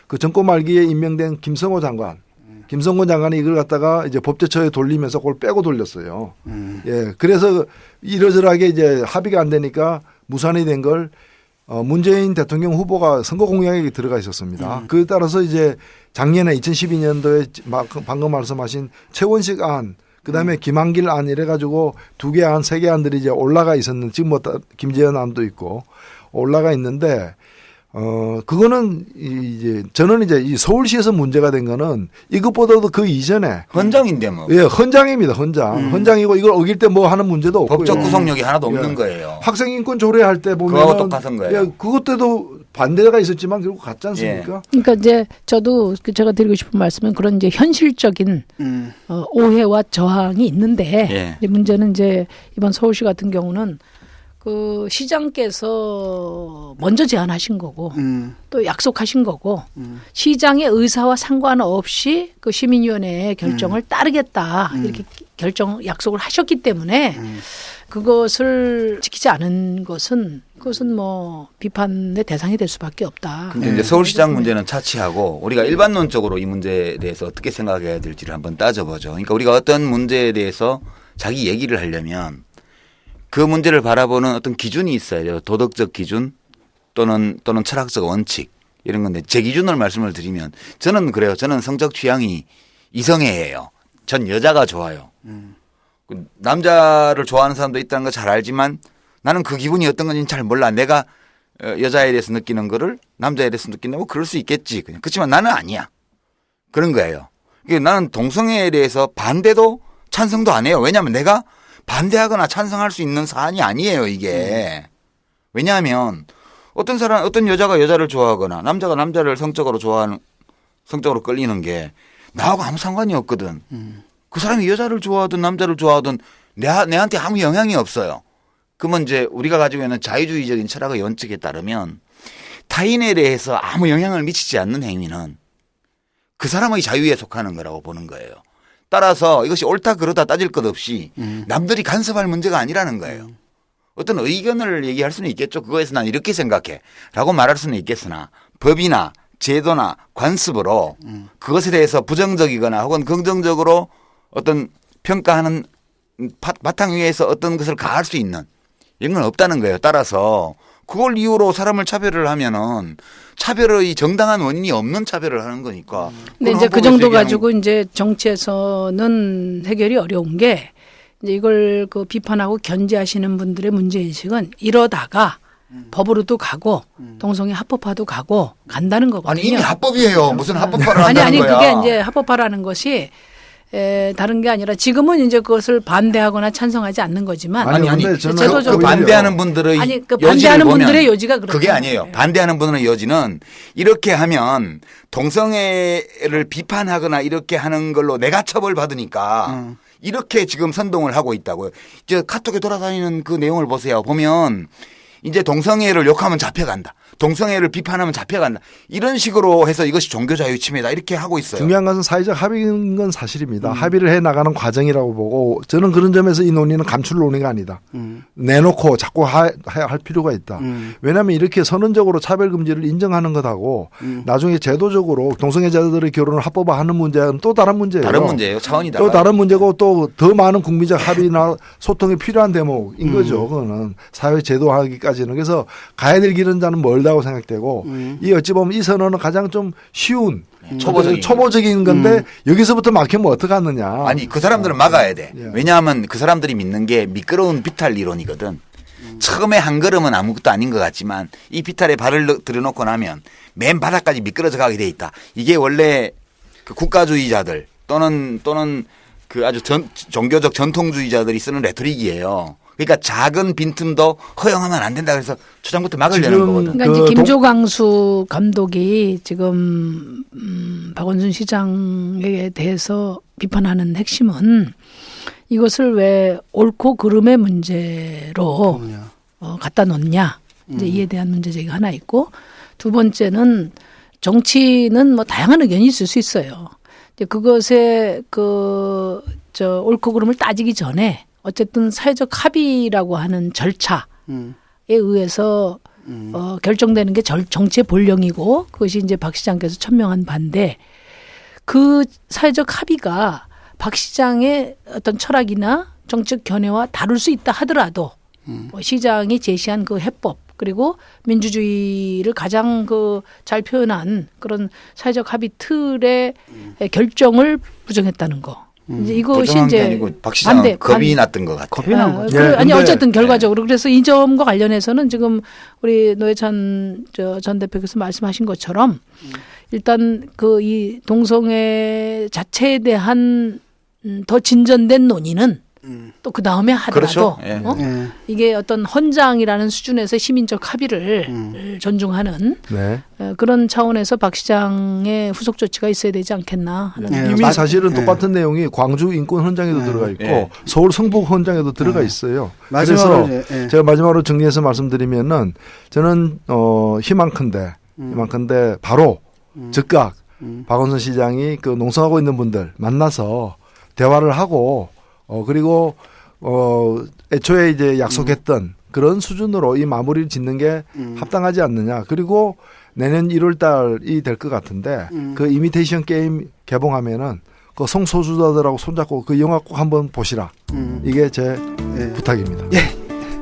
그 정권 말기에 임명된 김성호 장관이 이걸 갖다가 이제 법제처에 돌리면서 그걸 빼고 돌렸어요. 예, 그래서 이러저러하게 이제 합의가 안 되니까 무산이 된 걸 문재인 대통령 후보가 선거 공약에 들어가 있었습니다. 그에 따라서 이제 작년에 2012년도에 방금 말씀하신 최원식 안 그다음에 김한길 안 이래가지고 2개 안, 3개 안들이 이제 올라가 있었는데 지금 뭐 김재현 안도 있고 올라가 있는데 그거는 이제 저는 이제 이 서울시에서 문제가 된 거는 이것보다도 그 이전에 헌장인데 뭐. 예, 헌장입니다. 헌장이고 이걸 어길 때 뭐 하는 문제도 없고요. 법적 구속력이 하나도 없는 예. 거예요. 학생 인권 조례할 때 보면 그거하고 똑같은 거예요. 예, 그것 때도 반대가 있었지만 결국 갔지 않습니까? 그러니까 이제 저도 제가 드리고 싶은 말씀은 그런 이제 현실적인 오해와 저항이 있는데 예. 이제 문제는 이제 이번 서울시 같은 경우는 그 시장께서 먼저 제안하신 거고 또 약속하신 거고 시장의 의사와 상관없이 그 시민위원회의 결정을 따르겠다 이렇게 약속을 하셨기 때문에 그것을 지키지 않은 것은 그것은 뭐 비판의 대상이 될 수밖에 없다. 근데 이제 서울시장 문제는 차치하고 우리가 일반론적으로 이 문제에 대해서 어떻게 생각해야 될지를 한번 따져보죠. 그러니까 우리가 어떤 문제에 대해서 자기 얘기를 하려면 그 문제를 바라보는 어떤 기준이 있어요. 도덕적 기준 또는 철학적 원칙 이런 건데 제 기준을 말씀을 드리면 저는 그래요. 저는 성적 취향이 이성애예요. 전 여자가 좋아요. 남자를 좋아하는 사람도 있다는 거 잘 알지만 나는 그 기분이 어떤 건지는 잘 몰라. 내가 여자에 대해서 느끼는 거를 남자에 대해서 느낀다고 그럴 수 있겠지. 그냥. 그렇지만 나는 아니야. 그런 거예요. 나는 동성애에 대해서 반대도 찬성도 안 해요. 왜냐하면 내가 반대하거나 찬성할 수 있는 사안이 아니에요, 이게. 왜냐하면 어떤 여자가 여자를 좋아하거나 남자가 남자를 성적으로 끌리는 게 나하고 아무 상관이 없거든. 그 사람이 여자를 좋아하든 남자를 좋아하든 내한테 아무 영향이 없어요. 그러면 이제 우리가 가지고 있는 자유주의적인 철학의 원칙에 따르면 타인에 대해서 아무 영향을 미치지 않는 행위는 그 사람의 자유에 속하는 거라고 보는 거예요. 따라서 이것이 옳다 그르다 따질 것 없이 남들이 간섭할 문제가 아니라는 거예요. 어떤 의견을 얘기할 수는 있겠죠. 그거에서 난 이렇게 생각해 라고 말할 수는 있겠으나 법이나 제도나 관습으로 그것에 대해서 부정적이거나 혹은 긍정적으로 어떤 평가하는 바탕 위에서 어떤 것을 가할 수 있는 이런 건 없다는 거예요. 따라서 그걸 이유로 사람을 차별을 하면은 차별의 정당한 원인이 없는 차별을 하는 거니까. 근데 이제 그 정도 가지고 이제 정치에서는 해결이 어려운 게 이제 이걸 그 비판하고 견제하시는 분들의 문제인식은 이러다가 법으로도 가고 동성애 합법화도 가고 간다는 거거든요. 아니 이미 합법이에요. 무슨 합법화를 한다는 아니 거야. 그게 이제 합법화라는 것이 다른 게 아니라 지금은 이제 그것을 반대하거나 찬성하지 않는 거지만 아니 제도적으로 그 반대하는 분들의 반대하는 분들의 요지가 그렇죠. 그게 아니에요. 반대하는 분들의 요지는 이렇게 하면 동성애를 비판하거나 이렇게 하는 걸로 내가 처벌받으니까 이렇게 지금 선동을 하고 있다고요. 이제 카톡에 돌아다니는 그 내용을 보세요. 보면 이제 동성애를 욕하면 잡혀간다. 동성애를 비판하면 잡혀간다. 이런 식으로 해서 이것이 종교자유 침해다. 이렇게 하고 있어요. 중요한 것은 사회적 합의인 건 사실입니다. 합의를 해나가는 과정이라고 보고 저는 그런 점에서 이 논의는 감출 논의가 아니다. 내놓고 자꾸 할 필요가 있다. 왜냐하면 이렇게 선언적으로 차별금지를 인정하는 것하고 나중에 제도적으로 동성애자들의 결혼을 합법화하는 문제는 또 다른 문제예요. 다른 문제예요. 차원이 달라요. 또 다른 문제고 또 더 많은 국민적 합의나 소통이 필요한 대목인 거죠. 그거는 사회 제도화하기까지는. 그래서 가야 될 길은 저는 멀다고 생각되고 이 어찌 보면 이 선언은 가장 좀 쉬운 초보적인 건데 여기서부터 막히면 어떡하느냐. 아니 그 사람들은 막아야 돼. 예. 왜냐하면 그 사람들이 믿는 게 미끄러운 비탈 이론이거든. 처음에 한 걸음은 아무것도 아닌 것 같지만 이 비탈에 발을 들여놓고 나면 맨 바닥까지 미끄러져 가게 돼 있다. 이게 원래 그 국가주의자들 또는 그 아주 종교적 전통주의자들이 쓰는 레토릭이에요. 그러니까 작은 빈틈도 허용하면 안 된다 그래서 초장부터 막으려는 거거든. 그러니까 이제 김조광수 감독이 지금 박원순 시장에 대해서 비판하는 핵심은 이것을 왜 옳고 그름의 문제로 갖다 놓냐. 이제 이에 대한 문제 제기가 하나 있고 두 번째는 정치는 뭐 다양한 의견이 있을 수 있어요. 그것에 옳고 그름을 따지기 전에 어쨌든 사회적 합의라고 하는 절차에 의해서 결정되는 게 정치의 본령이고 그것이 이제 박 시장께서 천명한 바인데 그 사회적 합의가 박 시장의 어떤 철학이나 정책 견해와 다를 수 있다 하더라도 시장이 제시한 그 해법 그리고 민주주의를 가장 잘 표현한 그런 사회적 합의 틀의 결정을 부정했다는 거. 이제 이것이 이제 박 시장 겁이 났던 것 같아요. 겁이 난 거죠. 아니 어쨌든 결과적으로 그래서 이 점과 관련해서는 지금 우리 노회찬 전 대표께서 말씀하신 것처럼 일단 이 동성애 자체에 대한 더 진전된 논의는 또 그 다음에 하더라도 그렇죠. 예. 예. 이게 어떤 헌장이라는 수준에서 시민적 합의를 존중하는 네. 그런 차원에서 박 시장의 후속 조치가 있어야 되지 않겠나 하는 예. 이미 사실은 예. 똑같은 내용이 광주 인권 헌장에도 들어가 있고 예. 서울 성북 헌장에도 들어가 있어요. 마지막으로 그래서 이제, 예. 제가 마지막으로 정리해서 말씀드리면은 저는 희망컨대 바로 즉각 박원순 시장이 그 농성하고 있는 분들 만나서 대화를 하고 그리고 애초에 이제 약속했던 그런 수준으로 이 마무리를 짓는 게 합당하지 않느냐. 그리고 내년 1월 달이 될 것 같은데 그 이미테이션 게임 개봉하면은 그 성소수자들하고 손잡고 그 영화 꼭 한번 보시라. 이게 제 부탁입니다.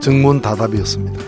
정문 다답이었습니다.